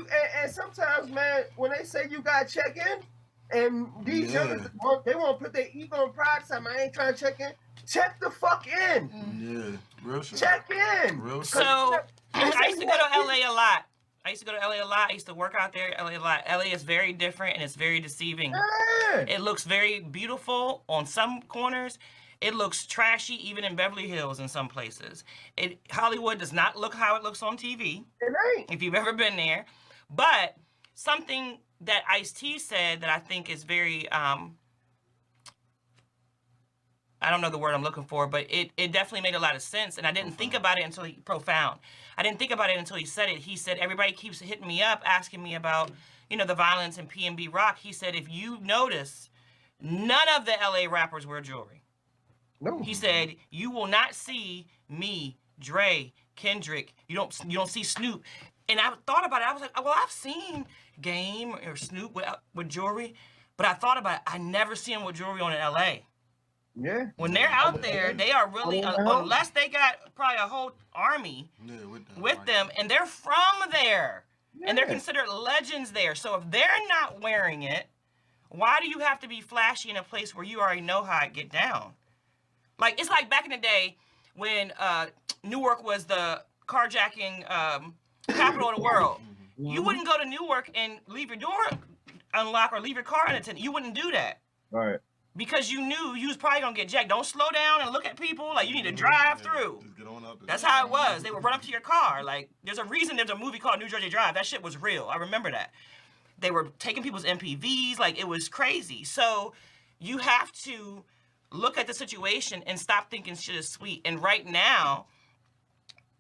sometimes, man, when they say you gotta check in, and these youngsters, they want to put their ego and pride aside. I ain't trying to check in. Check the fuck in. Yeah, real shit. Check in. Real shit. So I used to go to LA a lot. I used to work out there in LA a lot. LA is very different and it's very deceiving. Yeah. It looks very beautiful on some corners. It looks trashy even in Beverly Hills in some places. Hollywood does not look how it looks on TV. It ain't. If you've ever been there. But something that Ice-T said that I think is very, I don't know the word I'm looking for, but it definitely made a lot of sense. And I didn't think about it until I didn't think about it until he said it. He said, everybody keeps hitting me up, asking me about, the violence in PNB Rock. He said, if you notice, none of the LA rappers wear jewelry. No. He said, you will not see me, Dre, Kendrick. You don't see Snoop. And I thought about it. I was like, well, I've seen Game or Snoop with jewelry, but I thought about it. I never see them with jewelry on in LA. Yeah. When they're out there, they are really, unless they got probably a whole army with them, and they're from there, and they're considered legends there. So if they're not wearing it, why do you have to be flashy in a place where you already know how to get down? Like, it's like back in the day when Newark was the carjacking capital of the world. You wouldn't go to Newark and leave your door unlocked or leave your car unattended. You wouldn't do that. Right. Because you knew you was probably gonna get jacked. Don't slow down and look at people. Like, you need to drive through. Just get on up there. That's how it was. They would run up to your car. Like, there's a reason there's a movie called New Jersey Drive. That shit was real. I remember that. They were taking people's MPVs. Like, it was crazy. So you have to look at the situation and stop thinking shit is sweet. And right now,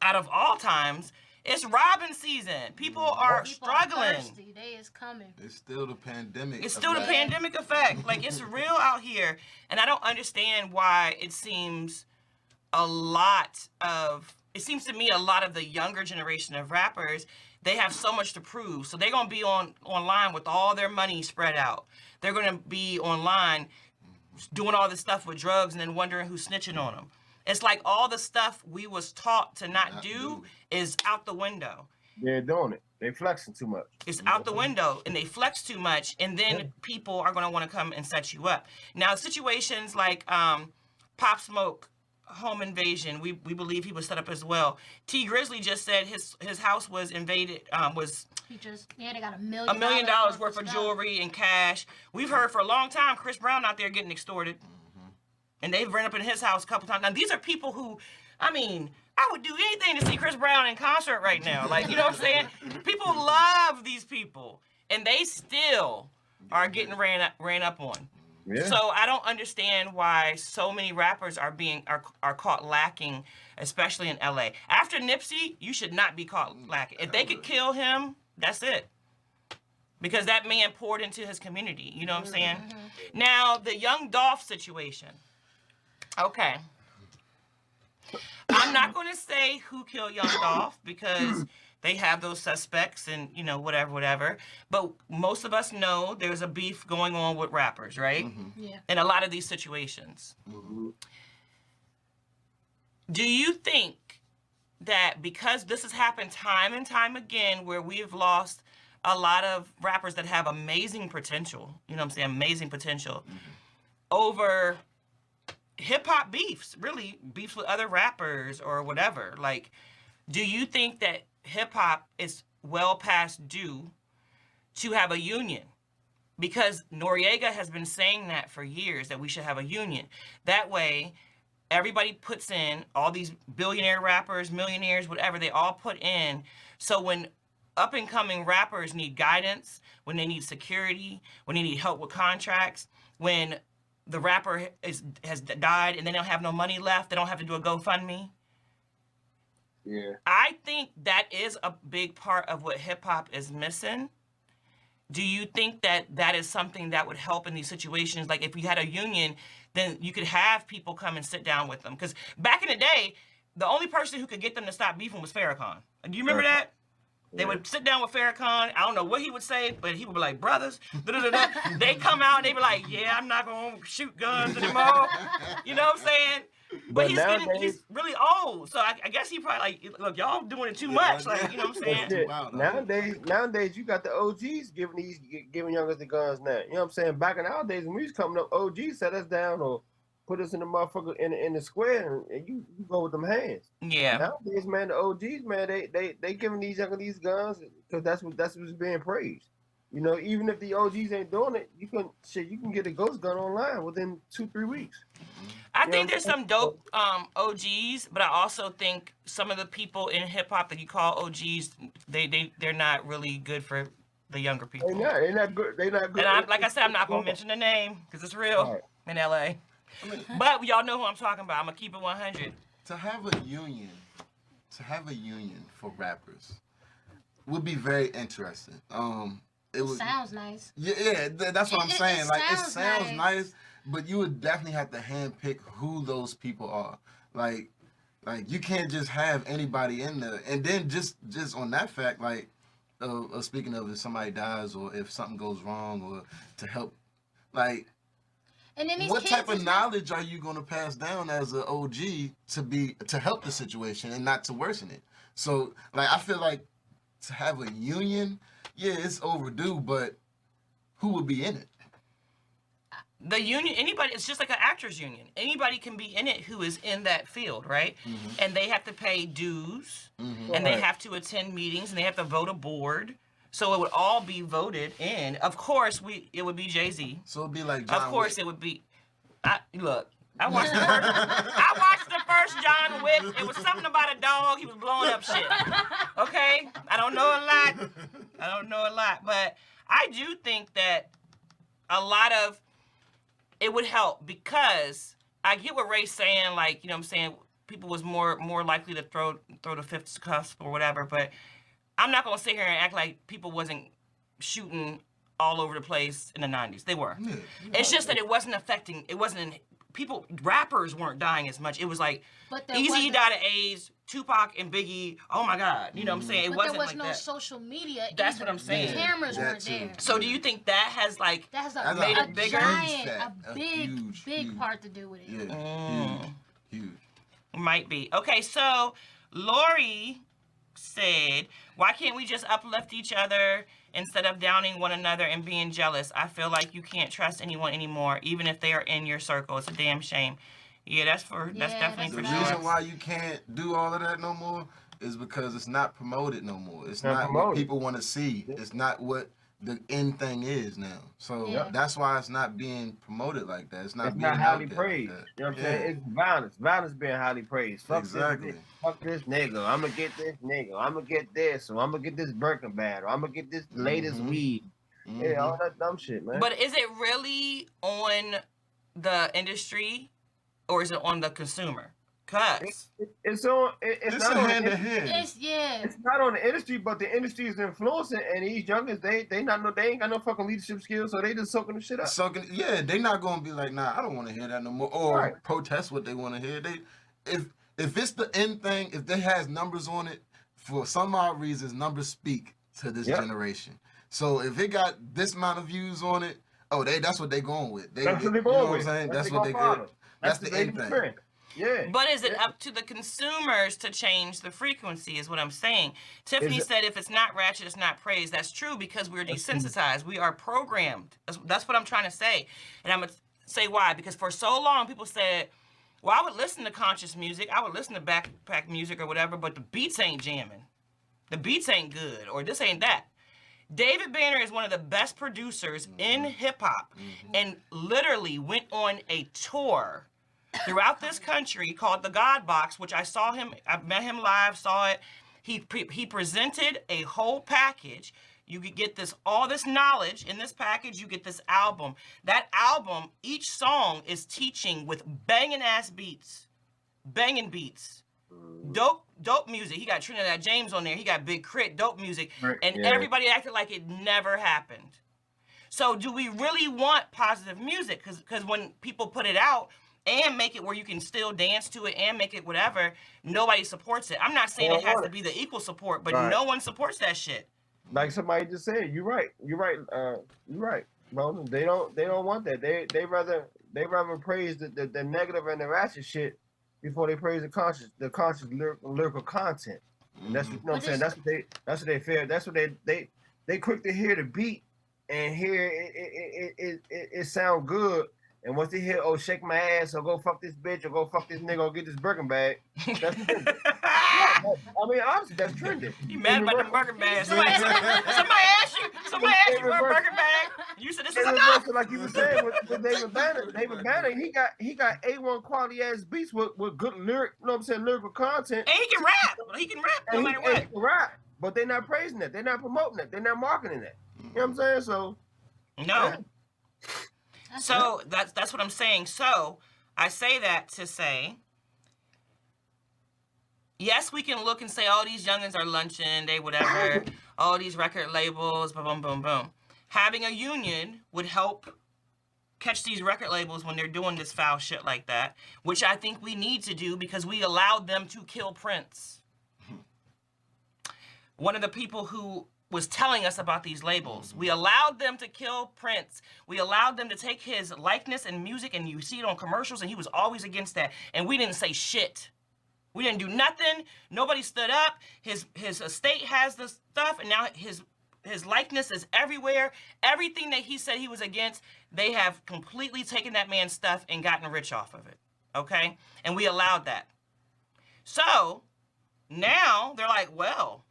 out of all times, it's robbing season. People are struggling. Thirsty. They is coming. It's still the pandemic. It's still the pandemic effect. Like, it's real out here. And I don't understand why it seems to me a lot of the younger generation of rappers, they have so much to prove. So they're going to be online with all their money spread out. They're going to be online doing all this stuff with drugs and then wondering who's snitching on them. It's like all the stuff we was taught to not do is out the window. They're doing it. They flexing too much. It's out the window, and they flex too much, and then people are going to want to come and set you up. Now, situations like Pop Smoke, home invasion, we believe he was set up as well. T Grizzly just said his house was invaded, they got $1 million worth of jewelry and cash. We've heard for a long time Chris Brown out there getting extorted. And they've run up in his house a couple times. Now, these are people who, I would do anything to see Chris Brown in concert right now. Like, you know what I'm saying? People love these people. And they still are getting ran up on. Yeah. So I don't understand why so many rappers are caught lacking, especially in LA. After Nipsey, you should not be caught lacking. If they could kill him, that's it. Because that man poured into his community. You know what I'm saying? Now, the Young Dolph situation. Okay. I'm not going to say who killed Young Dolph because they have those suspects and, whatever. But most of us know there's a beef going on with rappers, right? Yeah. In a lot of these situations. Do you think that because this has happened time and time again where we've lost a lot of rappers that have amazing potential, amazing potential, over hip-hop beefs, really beefs with other rappers or whatever, like, do you think that hip-hop is well past due to have a union? Because Noriega has been saying that for years, that we should have a union. That way, everybody puts in, all these billionaire rappers, millionaires, whatever, they all put in. So when up-and-coming rappers need guidance, when they need security, when they need help with contracts, when the rapper has died and they don't have no money left, they don't have to do a GoFundMe. Yeah. I think that is a big part of what hip-hop is missing. Do you think that that is something that would help in these situations? Like, if you had a union, then you could have people come and sit down with them. Because back in the day, the only person who could get them to stop beefing was Farrakhan. Do you remember that? They would sit down with Farrakhan. I don't know what he would say, but he would be like, brothers, da-da-da-da. They come out and they be like, yeah, I'm not going to shoot guns anymore. You know what I'm saying? But he's really old. So I guess he probably like, look, y'all doing it too much. Like, you know what I'm saying? Nowadays, you got the OGs giving youngers the guns now. You know what I'm saying? Back in our days when we was coming up, OGs set us down or put us in the motherfucker in the square and you go with them hands. Yeah. Nowadays, man, the OGs, man, they giving these youngers these guns because that's what's being praised. You know, even if the OGs ain't doing it, you can get a ghost gun online within 2-3 weeks. I think there's some dope OGs, but I also think some of the people in hip hop that you call OGs, they're not really good for the younger people. They're not good. And like I said, I'm not gonna mention the name because it's real in LA. But y'all know who I'm talking about. I'm gonna keep it 100. To have a union for rappers would be very interesting. It sounds nice. Yeah, that's what I'm saying. Like, it sounds nice, but you would definitely have to handpick who those people are. Like you can't just have anybody in there. And then just on that fact, like, speaking of if somebody dies or if something goes wrong or to help, like, and then what type of knowledge are you going to pass down as an OG to help the situation and not to worsen it? So, like, I feel like to have a union, yeah, it's overdue, but who would be in it? The union, anybody, it's just like an actors union. Anybody can be in it who is in that field, right? And they have to pay dues, and they have to attend meetings, and they have to vote a board. So it would all be voted in. Of course, it would be Jay-Z. So it'd be like John Of course, Wick. it would be. Look, I watched the first John Wick. It was something about a dog. He was blowing up shit. Okay, I don't know a lot, but I do think that a lot of it would help because I get what Ray's saying. Like, you know what I'm saying, people was more likely to throw the fifth cusp or whatever, but I'm not gonna sit here and act like people wasn't shooting all over the place in the 90s. They were. Yeah. It's just that it wasn't rappers weren't dying as much. It was like Eazy died of AIDS, Tupac and Biggie. Oh my God. You know what I'm saying? It wasn't like that. There was no social media either. That's what I'm saying. The cameras weren't there. So do you think that has like made it bigger? A big part to do with it. Yeah. Huge. Might be. Okay, so Lori said, why can't we just uplift each other instead of downing one another and being jealous? I feel like you can't trust anyone anymore, even if they are in your circle. It's a damn shame. Yeah, that's definitely for sure. sure. The reason why you can't do all of that no more is because it's not promoted no more. It's not what people want to see. It's not what the end thing is now. So that's why it's not being promoted like that. It's not highly praised. You know what I'm saying? It's violence. Violence being highly praised. Fuck this nigga. I'm gonna get this nigga. I'm gonna get this. Or I'm gonna get this Birkin bag. Or I'm gonna get this latest weed. Yeah, all that dumb shit, man. But is it really on the industry or is it on the consumer? Cause It's on. It's It's not a on hand the to industry. hand. It's not on the industry, but the industry is influencing, and these youngins, they ain't got no fucking leadership skills, so they just soaking the shit up. So yeah, they not gonna be like, nah, I don't want to hear that no more, or Right. protest what they want to hear. If it's the end thing, if they has numbers on it, for some odd reasons, numbers speak to this Yep. generation. So if it got this amount of views on it, that's what they going with. That's what they you know going what I'm with. saying? That's they what they gonna good. follow. That's the end thing. trend. Yeah. but is it up to the consumers to change the frequency is what I'm saying. Tiffany said if it's not ratchet, it's not praise. That's true because we're desensitized. We are programmed. That's what I'm trying to say. And I'm going to say why. Because for so long, people said, well, I would listen to conscious music. I would listen to backpack music or whatever, but the beats ain't jamming. The beats ain't good or this ain't that. David Banner is one of the best producers in hip-hop and literally went on a tour throughout this country called the God Box, which I met him live, saw it. He presented a whole package. You could get all this knowledge in this package. You get this album. That album, each song is teaching with banging ass beats, banging beats, dope music. He got Trinidad James on there. He got Big Crit, dope music, and everybody acted like it never happened. So do we really want positive music? Because when people put it out and make it where you can still dance to it and make it whatever, nobody supports it. I'm not saying it has to be the equal support, but no one supports that shit. Like somebody just said, you're right. Bro, they don't want that. They rather praise the negative and the ratchet shit before they praise the conscious lyrical content. And that's what, you know what I'm saying. That's what they fear. That's what they quick to hear the beat and hear it sound good. And once they hear, oh, shake my ass, or go fuck this bitch, or go fuck this nigga, or get this Birkin bag, that's trending. I mean, honestly, that's trending. You mad about the Birkin bag? Somebody asked you for a Birkin bag. You said this is enough. Like you were saying with David Banner. David Banner, he got A1 quality ass beats with good lyric, you know what I'm saying, lyrical content. And he can rap. He can rap no matter what. He can rap, but they're not praising it. They're not promoting it. They're not marketing it. You know what I'm saying? So no. Yeah. So that's what I'm saying. So I say that to say, yes, we can look and say, oh, these youngins are lunching, they whatever, all these record labels, boom, boom, boom, boom. Having a union would help catch these record labels when they're doing this foul shit like that, which I think we need to do because we allowed them to kill Prince. One of the people who was telling us about these labels. We allowed them to kill Prince. We allowed them to take his likeness and music, and you see it on commercials, and he was always against that. And we didn't say shit. We didn't do nothing. Nobody stood up. His estate has the stuff, and now his likeness is everywhere. Everything that he said he was against, they have completely taken that man's stuff and gotten rich off of it. Okay? And we allowed that. So now they're like, well,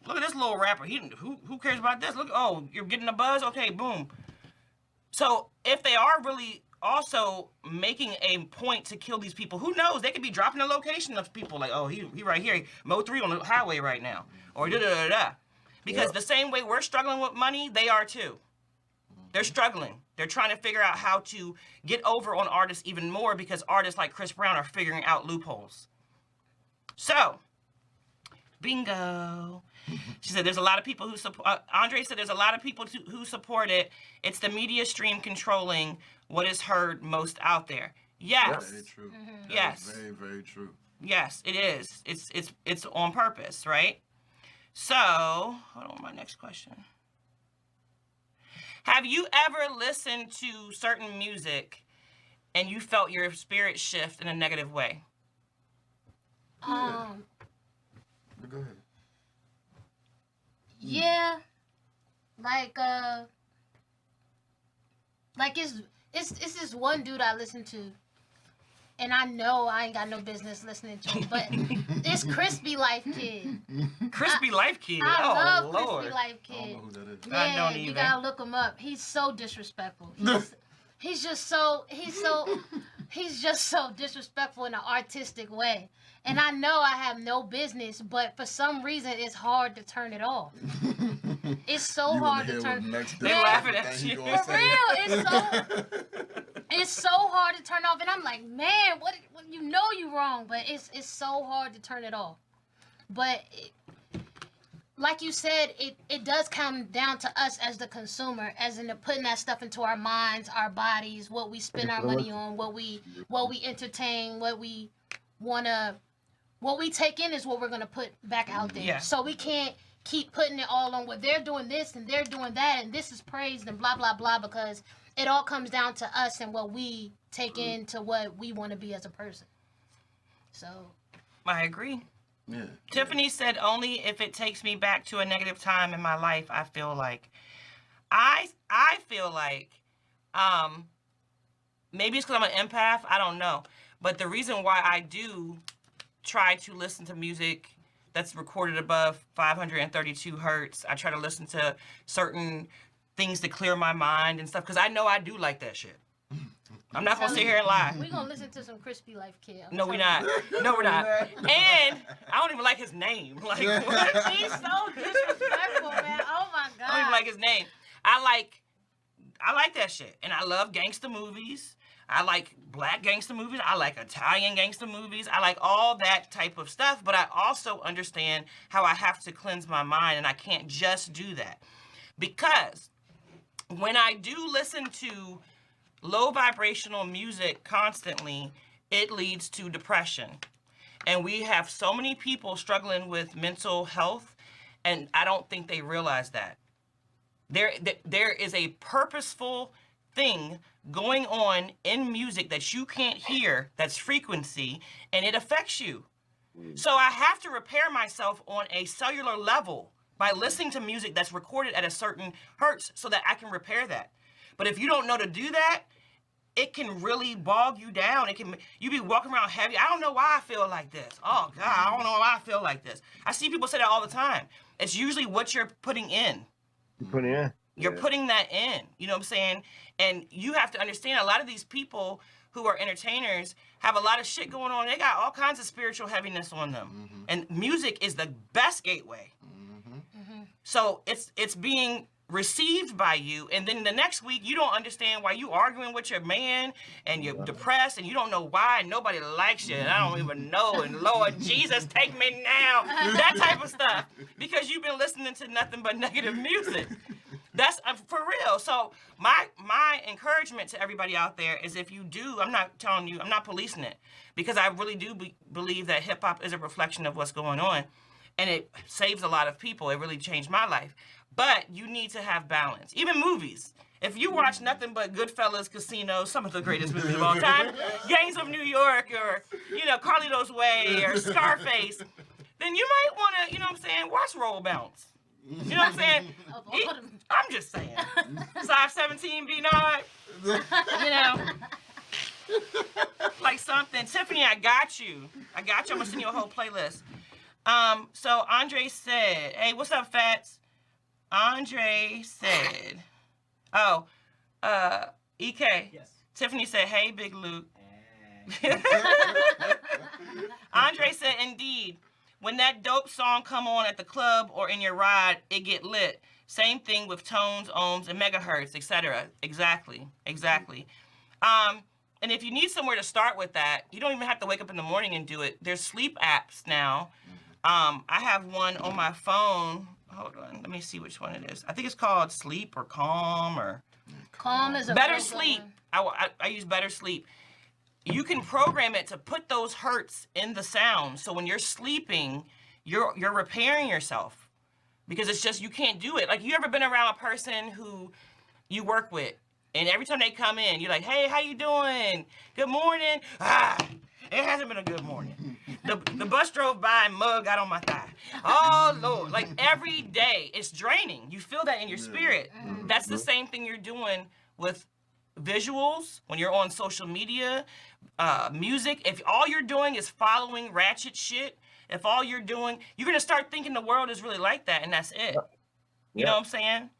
look at this little rapper. Who cares about this? Look, oh, you're getting a buzz? Okay, boom. So if they are really also making a point to kill these people, who knows? They could be dropping the location of people like, oh, he right here, Mo 3 on the highway right now. Or da-da-da-da. Because the same way we're struggling with money, they are too. They're struggling. They're trying to figure out how to get over on artists even more because artists like Chris Brown are figuring out loopholes. So, bingo. She said there's a lot of people who support, Andre said there's a lot of people who support it. It's the media stream controlling what is heard most out there. Yes. Very true. Mm-hmm. Yes. Very, very true. Yes, it is. It's on purpose, right? So, hold on, my next question. Have you ever listened to certain music and you felt your spirit shift in a negative way? Go ahead. Yeah, like it's this one dude I listen to, and I know I ain't got no business listening to him, but it's Crispy Life Kid. Crispy Life Kid. I love Lord. Crispy Life I don't Kid. know who that is. Yeah, I don't you either. gotta look him up. He's so disrespectful. He's just so he's just so disrespectful in an artistic way. And I know I have no business, but for some reason it's hard to turn it off. It's so You hard in to here turn. with the next They laughing at thing he you. gonna For say. real, it's so hard to turn off, and I'm like, man, what you know you wrong, but it's so hard to turn it off. But like you said, it does come down to us as the consumer, as in the putting that stuff into our minds, our bodies, what we spend our money on, what we entertain, what we take in is what we're gonna put back out there. Yeah. So we can't keep putting it all on, well, they're doing this and they're doing that and this is praised and blah blah blah, because it all comes down to us and what we take into what we want to be as a person. So I agree. Yeah. Tiffany said, only if it takes me back to a negative time in my life, I feel like. I feel like, maybe it's because I'm an empath, I don't know. But the reason why I do try to listen to music that's recorded above 532 hertz, I try to listen to certain things to clear my mind and stuff, because I know I do like that shit. I'm not going to sit here and lie. we're gonna listen to some Crispy Life Kid. No, we're not. No, we're not. And I don't even like his name. Like, what? He's so disrespectful, man. Oh my god. I don't even like his name. I like that shit. And I love gangster movies. I like black gangster movies. I like Italian gangster movies. I like all that type of stuff. But I also understand how I have to cleanse my mind, and I can't just do that. Because when I do listen to low vibrational music constantly, it leads to depression. And we have so many people struggling with mental health, and I don't think they realize that. There is a purposeful thing going on in music that you can't hear, that's frequency, and it affects you. So I have to repair myself on a cellular level by listening to music that's recorded at a certain hertz so that I can repair that. But if you don't know to do that, it can really bog you down. You be walking around heavy. I don't know why I feel like this. Oh God, I don't know why I feel like this. I see people say that all the time. It's usually what you're putting in. You put it in. You're putting that in, you know what I'm saying? And you have to understand, a lot of these people who are entertainers have a lot of shit going on. They got all kinds of spiritual heaviness on them. Mm-hmm. And music is the best gateway. Mm-hmm. Mm-hmm. So it's being received by you, and then the next week you don't understand why you arguing with your man and you're depressed and you don't know why and nobody likes you and I don't even know and Lord Jesus take me now, that type of stuff, because you've been listening to nothing but negative music. That's for real. So my encouragement to everybody out there is, if you do, I'm not telling you, I'm not policing it, because I really do believe that hip hop is a reflection of what's going on, and it saves a lot of people. It really changed my life. But you need to have balance. Even movies. If you watch nothing but Goodfellas, Casino, some of the greatest movies of all time, Gangs of New York, or, Carlito's Way, or Scarface, then you might want to, what I'm saying, watch Roll Bounce. You know what I'm saying? I'm just saying. Size 17 B9. Like something. Tiffany, I got you. I'm going to send you a whole playlist. So Andre said, hey, what's up, Fats? Andre said, EK. Yes. Tiffany said, hey, Big Luke. Hey. Andre said, indeed, when that dope song come on at the club or in your ride, it get lit. Same thing with tones, ohms, and megahertz, etc. Exactly. And if you need somewhere to start with that, you don't even have to wake up in the morning and do it. There's sleep apps now. I have one on my phone. Hold on, let me see which one it is. I think it's called Sleep or Calm or... Calm is a Better Sleep. I use Better Sleep. You can program it to put those hertz in the sound. So when you're sleeping, you're repairing yourself. Because it's just, you can't do it. Like, you ever been around a person who you work with, and every time they come in, you're like, hey, how you doing? Good morning. It hasn't been a good morning. The bus drove by and mug got on my thigh. Oh, Lord. Like, every day, it's draining. You feel that in your spirit. That's the same thing you're doing with visuals, when you're on social media, music. If all you're doing is following ratchet shit, if all you're doing, you're going to start thinking the world is really like that, and that's it. You know what I'm saying?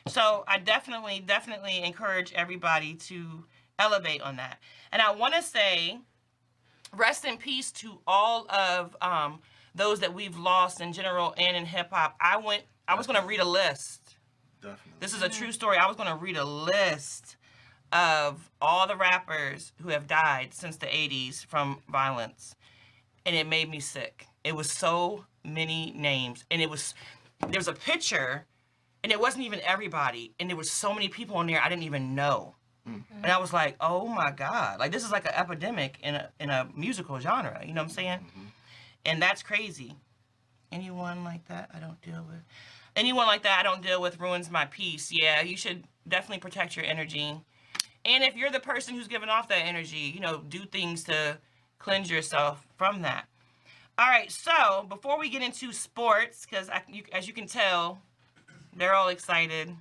So I definitely encourage everybody to elevate on that. And I want to say, rest in peace to all of those that we've lost in general and in hip hop. I was going to read a list. Definitely. This is a true story. I was going to read a list of all the rappers who have died since the 80s from violence. And it made me sick. It was so many names. And there's a picture, and it wasn't even everybody. And there was so many people in there I didn't even know. And I was like, oh my God. Like, this is like an epidemic in a musical genre. You know what I'm saying? And that's crazy. Anyone like that I don't deal with? Anyone like that I don't deal with ruins my peace. Yeah, you should definitely protect your energy. And if you're the person who's giving off that energy, do things to cleanse yourself from that. All right, so before we get into sports, because as you can tell, they're all excited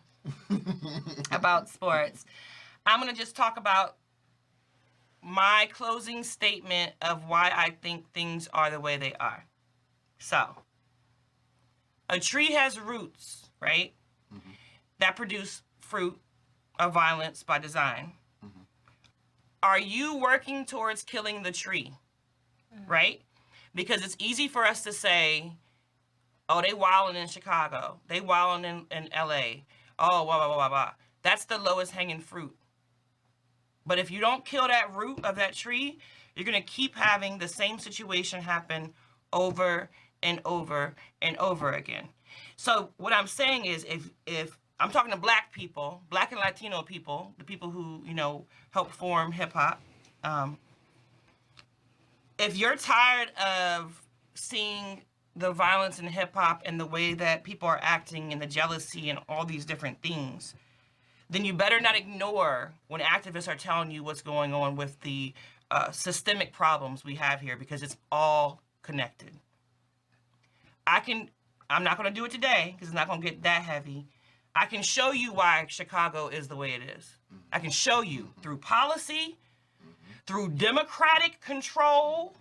about sports, I'm going to just talk about my closing statement of why I think things are the way they are. So, a tree has roots, right? That produce fruit of violence by design. Are you working towards killing the tree? Right? Because it's easy for us to say, oh, they wilding in Chicago. They wilding in LA. Oh, blah, blah, blah, blah, blah. That's the lowest hanging fruit. But if you don't kill that root of that tree, you're going to keep having the same situation happen over and over and over again. So what I'm saying is, if I'm talking to black people, black and Latino people, the people who, help form hip hop, if you're tired of seeing the violence in hip hop and the way that people are acting and the jealousy and all these different things, then you better not ignore when activists are telling you what's going on with the systemic problems we have here, because it's all connected. I'm not going to do it today because it's not going to get that heavy. I can show you why Chicago is the way it is. I can show you through policy, through democratic control.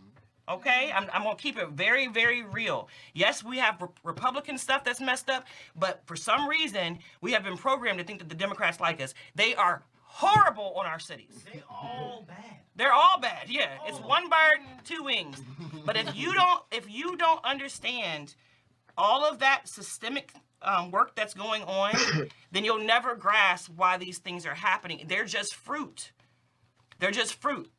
Okay, I'm going to keep it very, very real. Yes, we have Republican stuff that's messed up, but for some reason, we have been programmed to think that the Democrats like us. They are horrible on our cities. They all bad. They're all bad, yeah. It's one bird, two wings. But if you don't understand all of that systemic work that's going on, then you'll never grasp why these things are happening. They're just fruit. They're just fruit.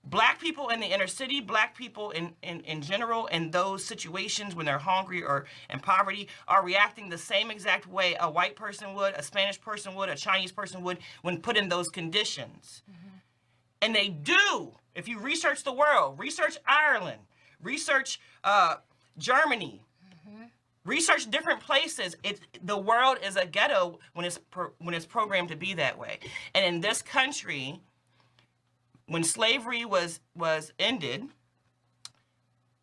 Black people in the inner city, black people in general, in those situations when they're hungry or in poverty, are reacting the same exact way a white person would, a Spanish person would, a Chinese person would when put in those conditions. And they do. If you research the world, research Ireland, research Germany, research different places. The world is a ghetto when it's programmed to be that way. And in this country, when slavery was ended,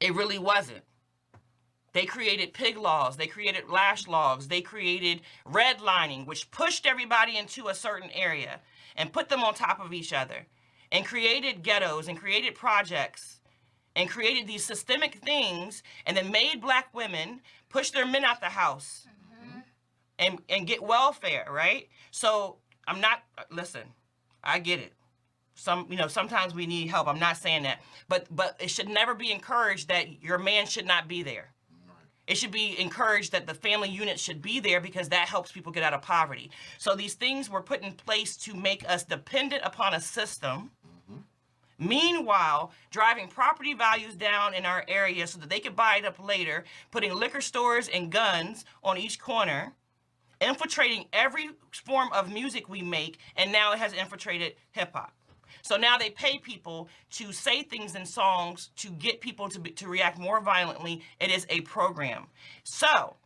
it really wasn't. They created pig laws. They created lash laws. They created redlining, which pushed everybody into a certain area and put them on top of each other, and created ghettos and created projects and created these systemic things, and then made black women push their men out the house and get welfare, right? So listen, I get it. Sometimes we need help. I'm not saying that, but it should never be encouraged that your man should not be there. It should be encouraged that the family unit should be there because that helps people get out of poverty. So these things were put in place to make us dependent upon a system. Meanwhile, driving property values down in our area so that they could buy it up later, putting liquor stores and guns on each corner, infiltrating every form of music we make, and now it has infiltrated hip hop. So now they pay people to say things in songs to get people to react more violently. It is a program. So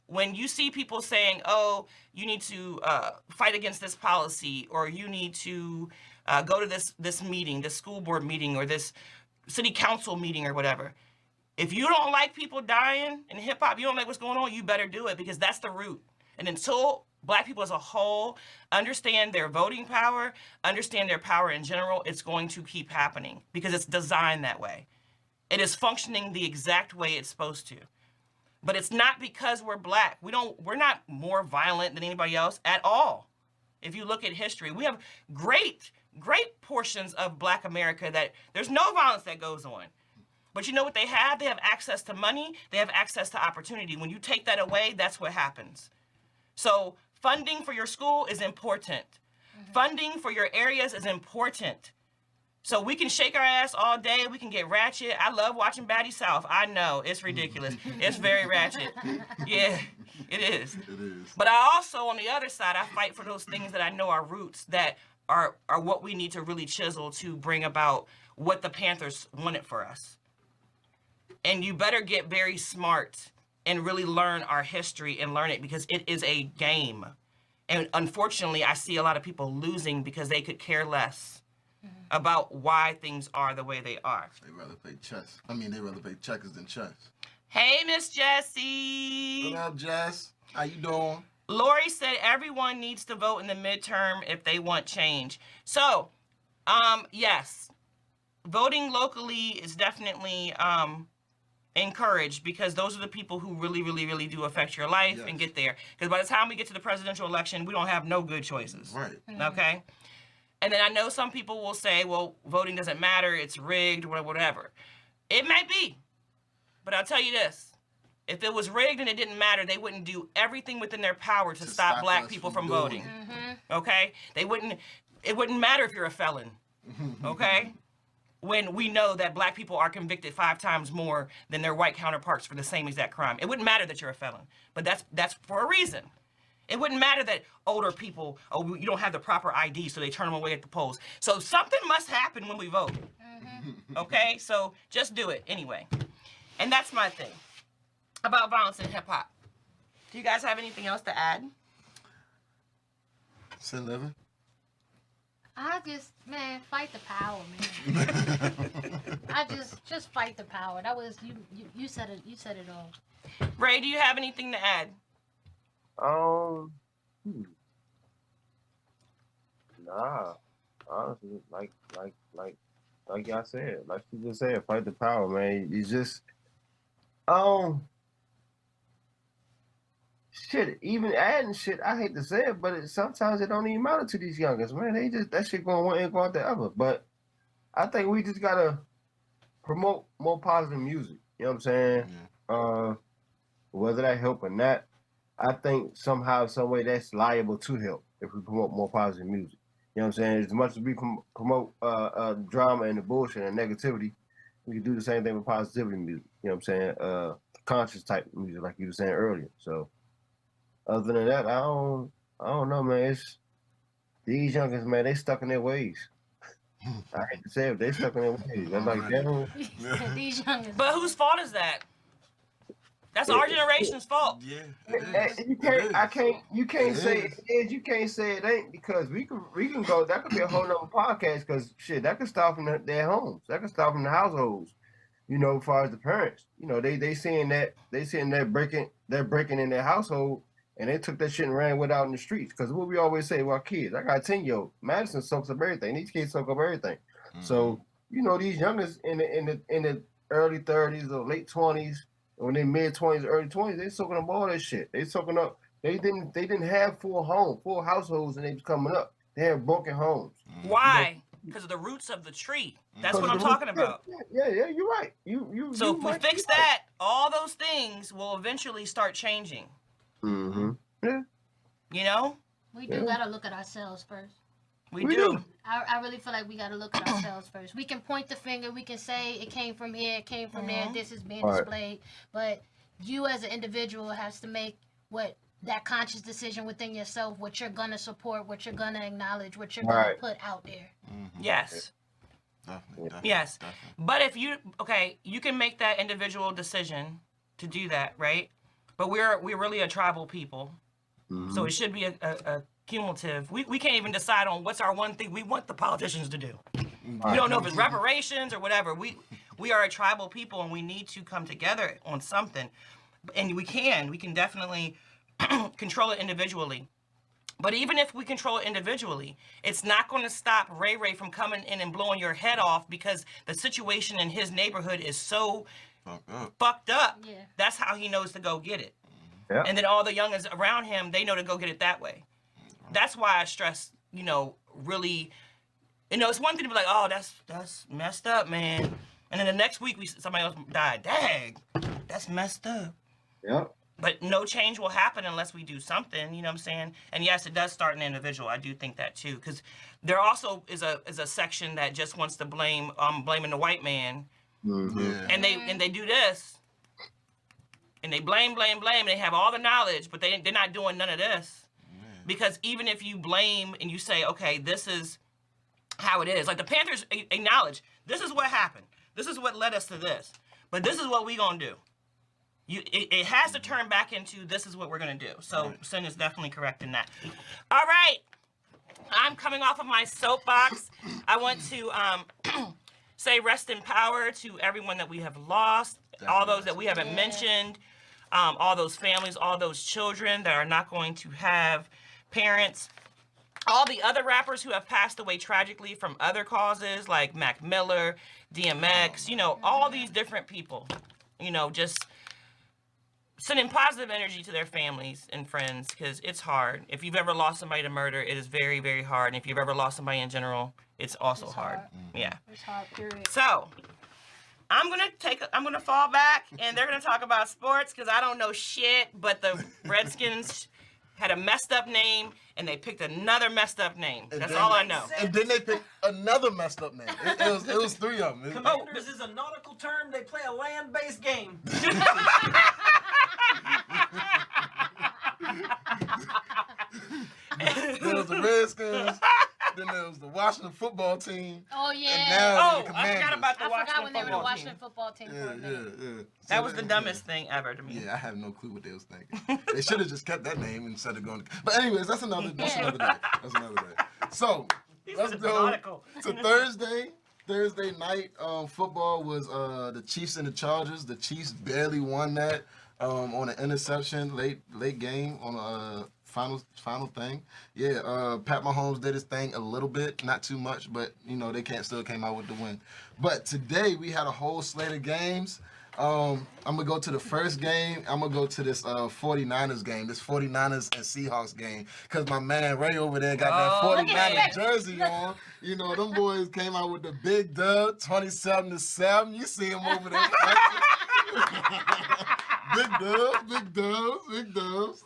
when you see people saying, oh, you need to fight against this policy, or you need to go to this meeting, this school board meeting, or this city council meeting or whatever, if you don't like people dying in hip hop, you don't like what's going on, you better do it, because that's the root. And until Black people as a whole understand their voting power, understand their power in general, it's going to keep happening because it's designed that way. It is functioning the exact way it's supposed to. But it's not because we're Black. We're not more violent than anybody else at all. If you look at history, we have great great portions of Black America that there's no violence that goes on. But you know what they have? They have access to money. They have access to opportunity. When you take that away, that's what happens. So funding for your school is important. Funding for your areas is important. So we can shake our ass all day. We can get ratchet. I love watching Batty South. I know. It's ridiculous. It's very ratchet. Yeah, it is. It is. But I also, on the other side, I fight for those things that I know are roots that are what we need to really chisel to bring about what the Panthers wanted for us. And you better get very smart and really learn our history and learn it because it is a game. And unfortunately, I see a lot of people losing because they could care less about why things are the way they are. They rather play chess. They rather play checkers than chess. Hey, Miss Jessie. What up, Jess? How you doing? Lori said everyone needs to vote in the midterm if they want change. So, yes, voting locally is definitely encouraged because those are the people who really, really, really do affect your life and get there. Because by the time we get to the presidential election, we don't have no good choices. Right. Okay? And then I know some people will say, well, voting doesn't matter, it's rigged, or whatever. It may be. But I'll tell you this. If it was rigged and it didn't matter, they wouldn't do everything within their power to stop Black people from voting. Okay? It wouldn't matter if you're a felon. Okay? When we know that Black people are convicted 5 times more than their white counterparts for the same exact crime. It wouldn't matter that you're a felon. But that's for a reason. It wouldn't matter that older people, you don't have the proper ID, so they turn them away at the polls. So something must happen when we vote. Okay? So just do it anyway. And that's my thing about violence in hip-hop. Do you guys have anything else to add? Sin living. I just, fight the power, man. I just fight the power. That was you said it. You said it all. Ray, do you have anything to add? Nah. Honestly, like y'all said, like you just said, fight the power, man. You just, shit. Even adding shit, I hate to say it, but sometimes it don't even matter to these youngers, man. They just that shit going one ain't going the other. But I think we just gotta promote more positive music. You know what I'm saying? Yeah. Whether that help or not, I think somehow, some way, that's liable to help if we promote more positive music. You know what I'm saying? As much as we promote drama and the bullshit and negativity, we can do the same thing with positivity music. You know what I'm saying? Conscious type of music, like you were saying earlier. So, other than that, I don't know, man. It's these youngers, man. They stuck in their ways. I hate to say it, they stuck in their ways. They're like, damn. These youngins. But whose fault is that? That's our generation's fault. Yeah. You can't say it is. You can't say it ain't because we can go. That could be a whole nother podcast because shit that could start from their homes. That could start from the households. You know, as far as the parents, you know, they seeing they're breaking in their household and they took that shit and ran with out in the streets. Because what we always say to our kids, I got a 10-year-old. Madison soaks up everything. These kids soak up everything. Mm-hmm. So you know these youngers in the early 30s or late 20s. When they mid 20s, early 20s, they soaking up all that shit. They soaking up. They didn't have full households, and they was coming up. They had broken homes. Why? Because of the roots of the tree. That's what I'm talking about. Yeah, you're right. So if we fix that, all those things will eventually start changing. Mm-hmm. Yeah. You know? We do gotta look at ourselves first. We do. I really feel like we gotta look at ourselves first. We can point the finger, we can say it came from here, it came from there, this is being displayed. But you as an individual has to make that conscious decision within yourself, what you're gonna support, what you're gonna acknowledge, what you're gonna put out there. Mm-hmm. Yes. Definitely. Yes. But if you can make that individual decision to do that, right? But we're really a tribal people. Mm-hmm. So it should be a cumulative. We can't even decide on what's our one thing we want the politicians to do. We don't know if it's reparations or whatever. We are a tribal people and we need to come together on something. And we can definitely control it individually. But even if we control it individually, it's not going to stop Ray from coming in and blowing your head off because the situation in his neighborhood is so fucked up. Yeah. That's how he knows to go get it. Yeah. And then all the youngins around him, they know to go get it that way. That's why I stress, really You know, it's one thing to be like, oh, that's messed up, man. And then the next week somebody else died. Dang, that's messed up. Yep. But no change will happen unless we do something. You know what I'm saying? And yes, it does start in the individual. I do think that too, because there also is a section that just wants to blame blaming the white man, Yeah. and they do this, and they blame. They have all the knowledge, but they're not doing none of this. Because even if you blame and you say, okay, this is how it is, like the Panthers acknowledge, this is what happened. This is what led us to this. But this is what we gonna do. It has to turn back into this is what we're gonna do. So Sin is definitely correct in that. All right, I'm coming off of my soapbox. I want to say rest in power to everyone that we have lost, all those that we haven't mentioned, all those families, all those children that are not going to have parents. All the other rappers who have passed away tragically from other causes, like Mac Miller, DMX, you know, all these different people, you know, just sending positive energy to their families and friends, because it's hard. If you've ever lost somebody to murder, it is very, very hard. And if you've ever lost somebody in general, it's also hard. Yeah. It's hard, period. So I'm gonna fall back, and they're gonna talk about sports, because I don't know shit. But the Redskins had a messed up name, and they picked another messed up name. That's all I know. And then they picked another messed up name. It was three of them. Commanders is a nautical term. They play a land-based game. There was the Redskins. Then there was the Washington football team. Oh yeah. And now Oh, the I forgot about the I forgot Washington when they were the football Washington team. football team for a minute. Yeah. That was the dumbest thing ever to me. Yeah, I have no clue what they was thinking. They should have just kept that name instead of going. But anyways, that's another day. That's another day. So let's go to Thursday. Thursday night football was the Chiefs and the Chargers. The Chiefs barely won that on an interception late game on a final thing. Yeah, Pat Mahomes did his thing a little bit, not too much, but you know they still came out with the win. But today we had a whole slate of games. I'm gonna go to the first game. I'm gonna go to this 49ers game, this 49ers and Seahawks game, because my man Ray over there got that 49ers jersey on. You know, them boys came out with the big dub, 27-7. You see him over there. Big dubs.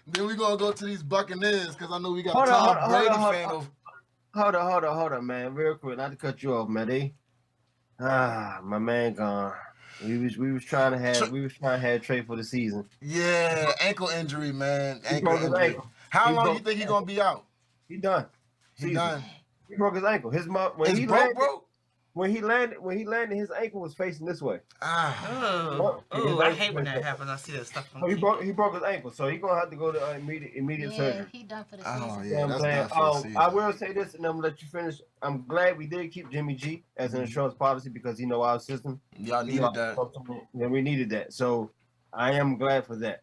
Then we gonna go to these Buccaneers, because I know we got Tom Brady fan over. Hold on, man. Real quick, not to cut you off, man. My man gone. We was trying to have Trey for the season. Yeah, ankle injury, man. Ankle broke his injury. ankle. How He long broke you think his he gonna be out? He done. He Season. done. He broke his ankle. When he landed, his ankle was facing this way. Oh, I hate when that happens. I see that stuff on So TV. he broke his ankle, so he's gonna have to go to immediate Yeah, surgery. he done for the season. Oh You yeah, know that's what I'm done for the saying? season. I will say this, and I'm gonna let you finish. I'm glad we did keep Jimmy G as an insurance policy, because he know our system. Y'all needed that. Yeah, we needed that. So I am glad for that.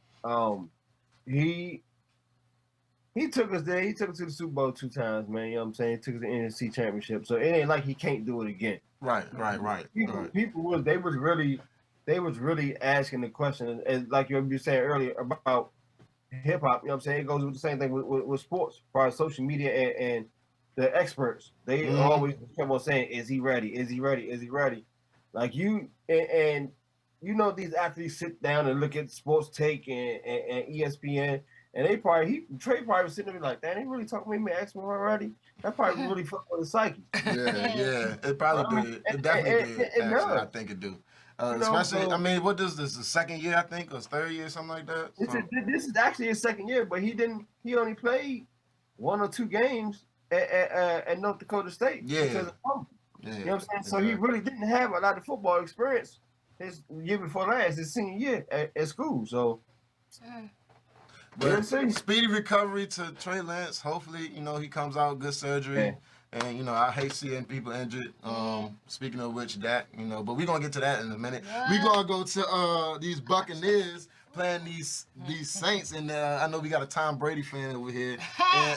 He took us there. He took us to the Super Bowl 2 times, man. You know what I'm saying? He took us to the NFC Championship. So it ain't like he can't do it again. Right. People was really asking the question, and like you were saying earlier about hip hop. You know what I'm saying? It goes with the same thing with sports, as far as social media and the experts. They always kept on saying, "Is he ready? Is he ready? Is he ready?" Like you and you know, these athletes sit down and look at Sports Take and ESPN. And Trey probably was sitting there like, "Damn, they really talking to me, asking me already." That probably really fucked with his psyche. Yeah. It probably did. It definitely did. It Actually, does. I think it do. Especially, I mean, what is this? The second year, I think, or third year, something like that. This is actually his second year, but he only played 1 or 2 games at North Dakota State. Yeah. Because of COVID. Yeah, you know what I'm saying? So he really didn't have a lot of football experience his year before last, his senior year at school. So. But speedy recovery to Trey Lance. Hopefully, you know, he comes out good surgery. Yeah. And, you know, I hate seeing people injured. Speaking of which, Dak, you know, but we're going to get to that in a minute. Yeah. We're going to go to these Buccaneers playing these Saints. And I know we got a Tom Brady fan over here.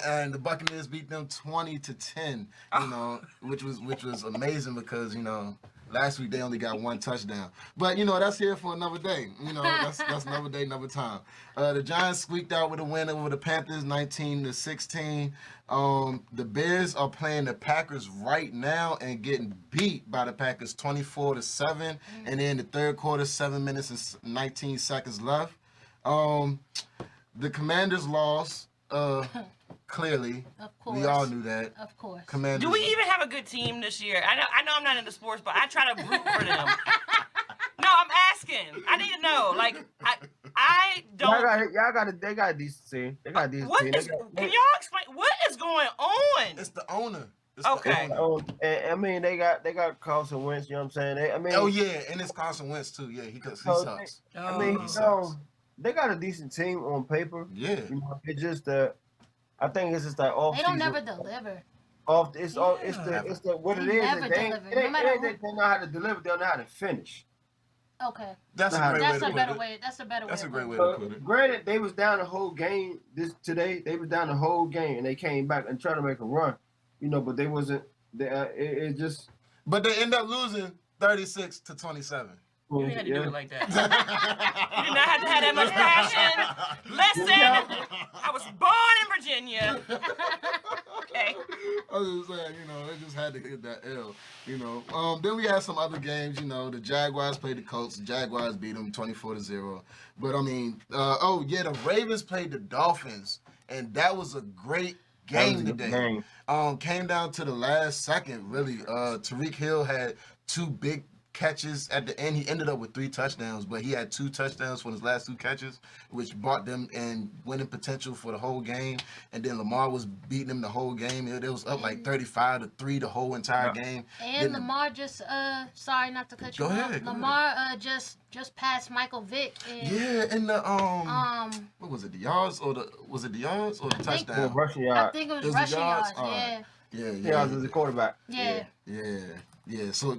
And the Buccaneers beat them 20-10, you know, which was amazing because, you know, Last week they only got 1 touchdown. But you know, that's here for another day. You know, that's another day, another time. The Giants squeaked out with a win over the Panthers 19-16. The Bears are playing the Packers right now and getting beat by the Packers 24-7. And in the third quarter, 7 minutes and 19 seconds left. The Commanders lost. Clearly, Of course. we all knew that. Of course. Commanders. Do we even have a good team this year? I know I'm not into sports, but I try to root for them. No, I'm asking. I need to know. Like, I don't. They got a decent team. They got a decent What team. is? Can y'all explain what is going on? It's the owner. Okay. And, I mean, they got Carson Wentz. You know what I'm saying? Oh yeah, and it's Carson Wentz too. Yeah, he sucks. I mean, he sucks. they got a decent team on paper. Yeah. You know, it's just that I think it's just that off. They don't never deliver. What it is. They never deliver. They No matter know how to deliver. They don't know how to finish. Okay. That's a great way to put it. That's a better way. That's a great way So, to put it. granted, they was down the whole game today. They was down the whole game, and they came back and tried to make a run. You know, but they wasn't. It just. But they end up losing 36-27. You didn't have to do it like that. You did not have to have that much passion. Listen, I was born in Virginia. Okay. I was just saying, you know, they just had to hit that L, you know. Then we had some other games, you know. The Jaguars played the Colts. The Jaguars beat them 24-0. But, I mean, the Ravens played the Dolphins, and that was a great game today. Came down to the last second, really. Tyreek Hill had 2 big catches at the end. He ended up with 3 touchdowns, but he had 2 touchdowns for his last 2 catches, which brought them in winning potential for the whole game. And then Lamar was beating him the whole game. It was up like 35-3 the whole entire game. And then, Lamar just sorry not to cut you off. Lamar just passed Michael Vick. In the what was it? The yards or the touchdown? Rushing yard. I think it was rushing yards. Yeah, as a quarterback. Yeah. So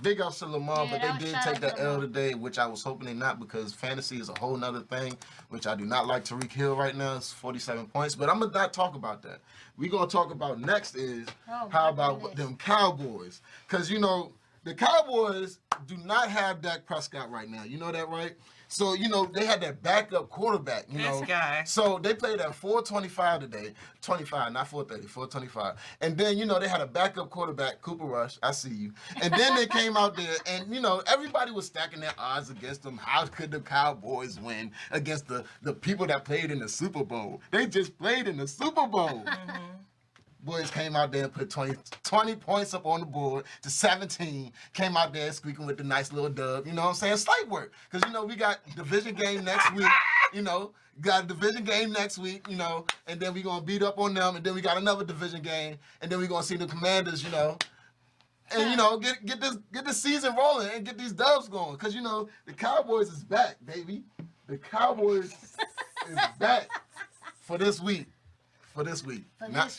big ups to Lamar, but that they was did shout take out that to L Lamar. today, which I was hoping they not, because fantasy is a whole nother thing, which I do not like Tyreek Hill right now. It's 47 points, but I'm going to not talk about that. We're going to talk about next is how about them Cowboys? Because, you know, the Cowboys do not have Dak Prescott right now. You know that, right? So, you know, they had that backup quarterback, you know. This guy. So they played at 4:25 today. 25, not 4:30, 4:25. And then, you know, they had a backup quarterback, Cooper Rush. I see you. And then they came out there and, you know, everybody was stacking their odds against them. How could the Cowboys win against the people that played in the Super Bowl? They just played in the Super Bowl. Boys came out there and put 20 points up on the board to 17. Came out there squeaking with the nice little dub. You know what I'm saying? Slight work. Because, you know, we got division game next week. You know, got a division game next week, you know, and then we're going to beat up on them. And then we got another division game. And then we're going to see the Commanders, you know. And, you know, get this season rolling and get these dubs going. Because, you know, the Cowboys is back, baby. The Cowboys is back for this week. For this week. Not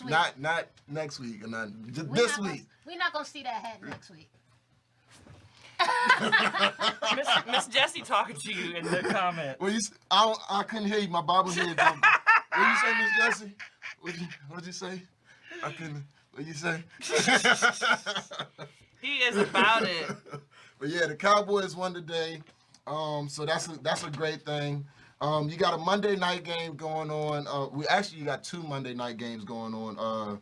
next week. Just this week. We're not going to see that hat next week. Miss Jessie talking to you in the comments. Well, I couldn't hear you. My bobblehead. What you say, Miss Jessie? What'd you say? I couldn't. What'd you say? He is about it. But yeah, the Cowboys won today. So that's a great thing. You got a Monday night game going on. You got 2 Monday night games going on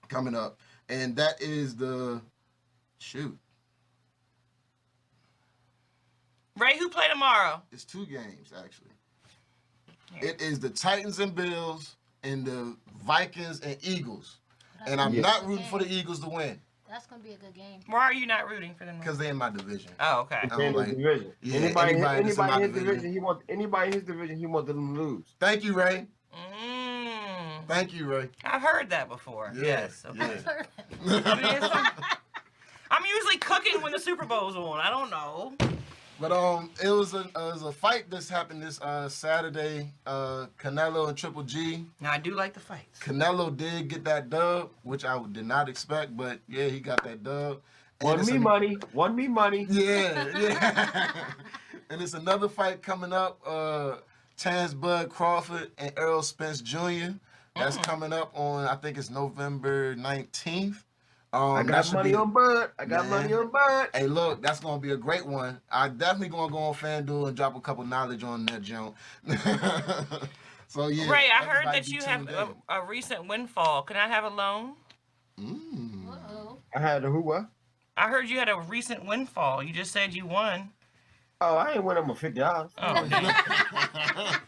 coming up. And that is Ray, who play tomorrow? It's 2 games, actually. Yeah. It is the Titans and Bills and the Vikings and Eagles. And I'm not rooting for the Eagles to win. That's going to be a good game. Why are you not rooting for them? Because they're in my division. Oh, okay. Division. Yeah, anybody in his division. division, he wants them to lose. Thank you, Ray. Thank you, Ray. I've heard that before. Yeah, Yes. Okay. Yeah. I'm usually cooking when the Super Bowl's on. I don't know. But it was a fight that's happened this Saturday. Canelo and Triple G. Now I do like the fights. Canelo did get that dub, which I did not expect, but yeah, he got that dub. Won me money. Yeah. And it's another fight coming up. Terrence Bud Crawford and Errol Spence Jr. That's coming up on, I think it's November 19th. I that got should money be- on Bud. I got Man. money on Bud. Hey, look, that's gonna be a great one. I definitely gonna go on FanDuel and drop a couple knowledge on that junk. So yeah. Ray, I heard everybody that be you have tuned in. a recent windfall. Can I have a loan? Uh-oh. I had the who what? I heard you had a recent windfall. You just said you won. Oh, I ain't win them $50. Oh,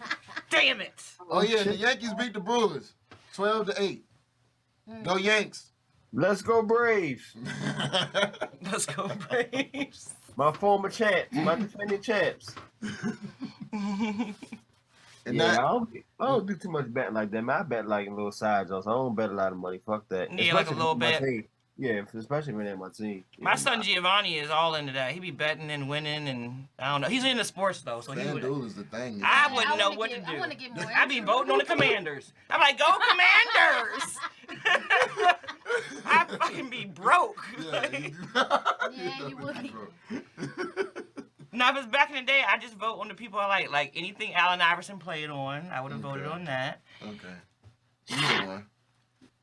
damn it. Oh yeah, the Yankees beat the Brewers, 12-8. Go Yanks. Let's go Braves. Let's go Braves. My former champs, my defending champs. And Yeah, that, I don't do too much betting like that, man. I bet like in little side jobs. I don't bet a lot of money. Fuck that. Yeah, like a Especially little if it's my bit. team. Yeah, especially when they're my team. My Yeah, son Giovanni is all into that. He be betting and winning, and I don't know. He's into sports though, so he would. FanDuel is the thing. I Yeah, wouldn't know wanna what get- to do. I want to get more. I be into voting on the Commanders. I'm like, go Commanders! I fucking be broke. Yeah, you would be. Now, if it's back in the day, I just vote on the people I like. Like anything Allen Iverson played on, I would have voted Okay. on that. Okay. Either one.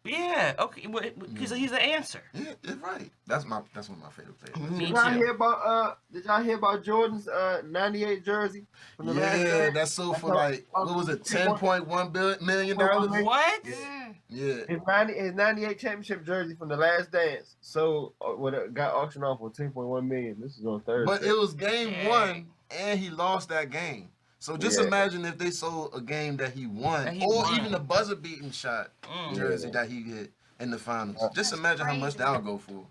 Yeah, okay, because he's the answer. Yeah, it's right. That's one of my favorite players. Me Did y'all too. hear about Did y'all hear about Jordan's '98 jersey from the last Yeah, game? that sold for like what was it, $10.1 million? What? Yeah. His 98 championship jersey from the last dance. So when it got auctioned off for $10.1 million. This is on Thursday. But it was game Dang. 1 and he lost that game. So just Yeah. imagine if they sold a game that he won, That he or won. even a buzzer beating shot jersey Yeah. that he hit in the finals. Just imagine how much that would go for.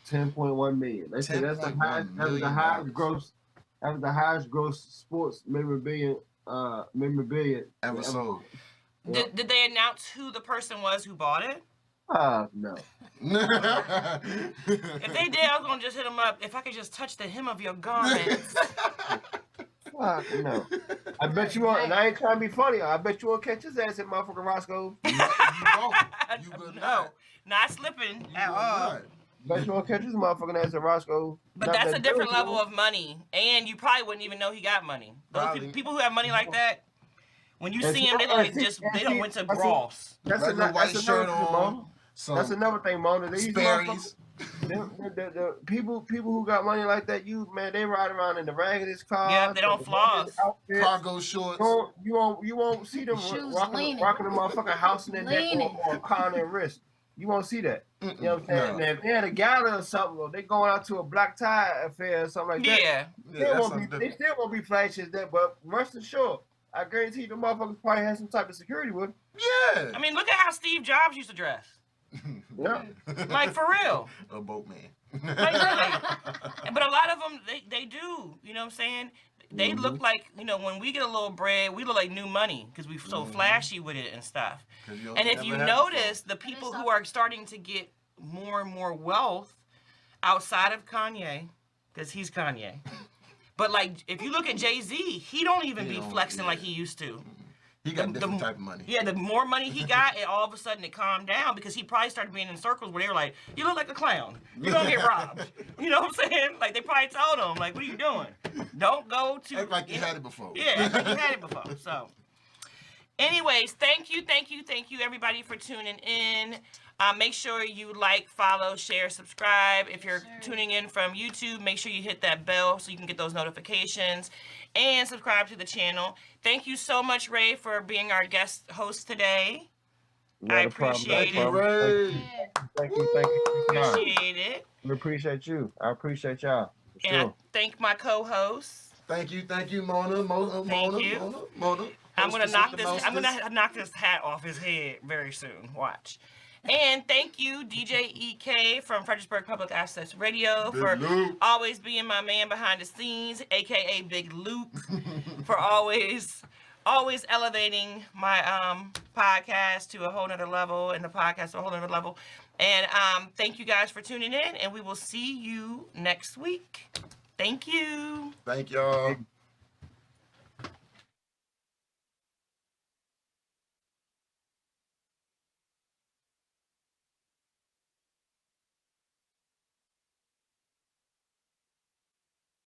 $10.1 million. They say that's the $10.1 highest. That was the million highest gross. That was the highest gross sports memorabilia. Ever sold. Did they announce who the person was who bought it? No. If they did, I was gonna just hit him up. If I could just touch the hem of your garments. Fuck no. I bet you won't. And I ain't trying to be funny. I bet you won't catch his ass in motherfucking Roscoe. You won't. You will No, not. not slipping You at will all. not. Bet you won't catch his motherfucking ass in Roscoe. But Not that's that a different jersey, level though. of money, and you probably wouldn't even know he got money. Those Probably. people who have money like that, when you And see see, them, they look and like see- just and they don't see- went to I see- Ross. That's Regular another white shirt thing, on. Mona. Some That's another thing, Mona. These Sperry's. the people who got money like that, they ride around in the raggedest cars. Yeah, they don't the floss. raggedest outfits. Cargo shorts. You won't see them Shoes rocking leaning. a motherfucking house in their neck Leaning. or a car on their wrist. You won't see that. You know what I'm saying? No. Now, if they had a gala or something, or they going out to a black tie affair or something like that, Yeah, they, Yeah, that's won't something be, they different. still won't be flashy as that. But rest assured, I guarantee the motherfuckers probably had some type of security with them. Yeah. I mean, look at how Steve Jobs used to dress. Yeah. Like for real. A boatman. Like really. But a lot of them, they do. You know what I'm saying? They look like, when we get a little bread, we look like new money because we're so flashy with it and stuff. And if you notice, the people who are starting to get more and more wealth outside of Kanye, because he's Kanye. But like, if you look at Jay-Z, he don't even He be don't, flexing like yeah. he used to. He got different type of money. Yeah, the more money he got, and all of a sudden it calmed down because he probably started being in circles where they were like, "You look like a clown. You're gonna get robbed." You know what I'm saying? Like they probably told him, "Like, what are you doing? Don't go to." Act like you had it before. Yeah, act like you had it before. So, anyways, thank you, everybody for tuning in. Make sure you like, follow, share, subscribe. If you're tuning in from YouTube, make sure you hit that bell so you can get those notifications and subscribe to the channel. Thank you so much, Ray, for being our guest host today. I appreciate it. Ray. Thank you. Appreciate it. We appreciate you. I appreciate y'all. For And I sure. thank my co-hosts. Thank you, Mona. Thank you. Mona. I'm gonna Hostess knock with the this. I'm mostest. gonna knock this hat off his head very soon. Watch. And thank you, DJ EK from Fredericksburg Public Access Radio, Big for Luke. always being my man behind the scenes, aka Big Luke, for always elevating my podcast to a whole nother level and the podcast to a whole nother level. And thank you guys for tuning in, and we will see you next week. Thank you. Thank y'all.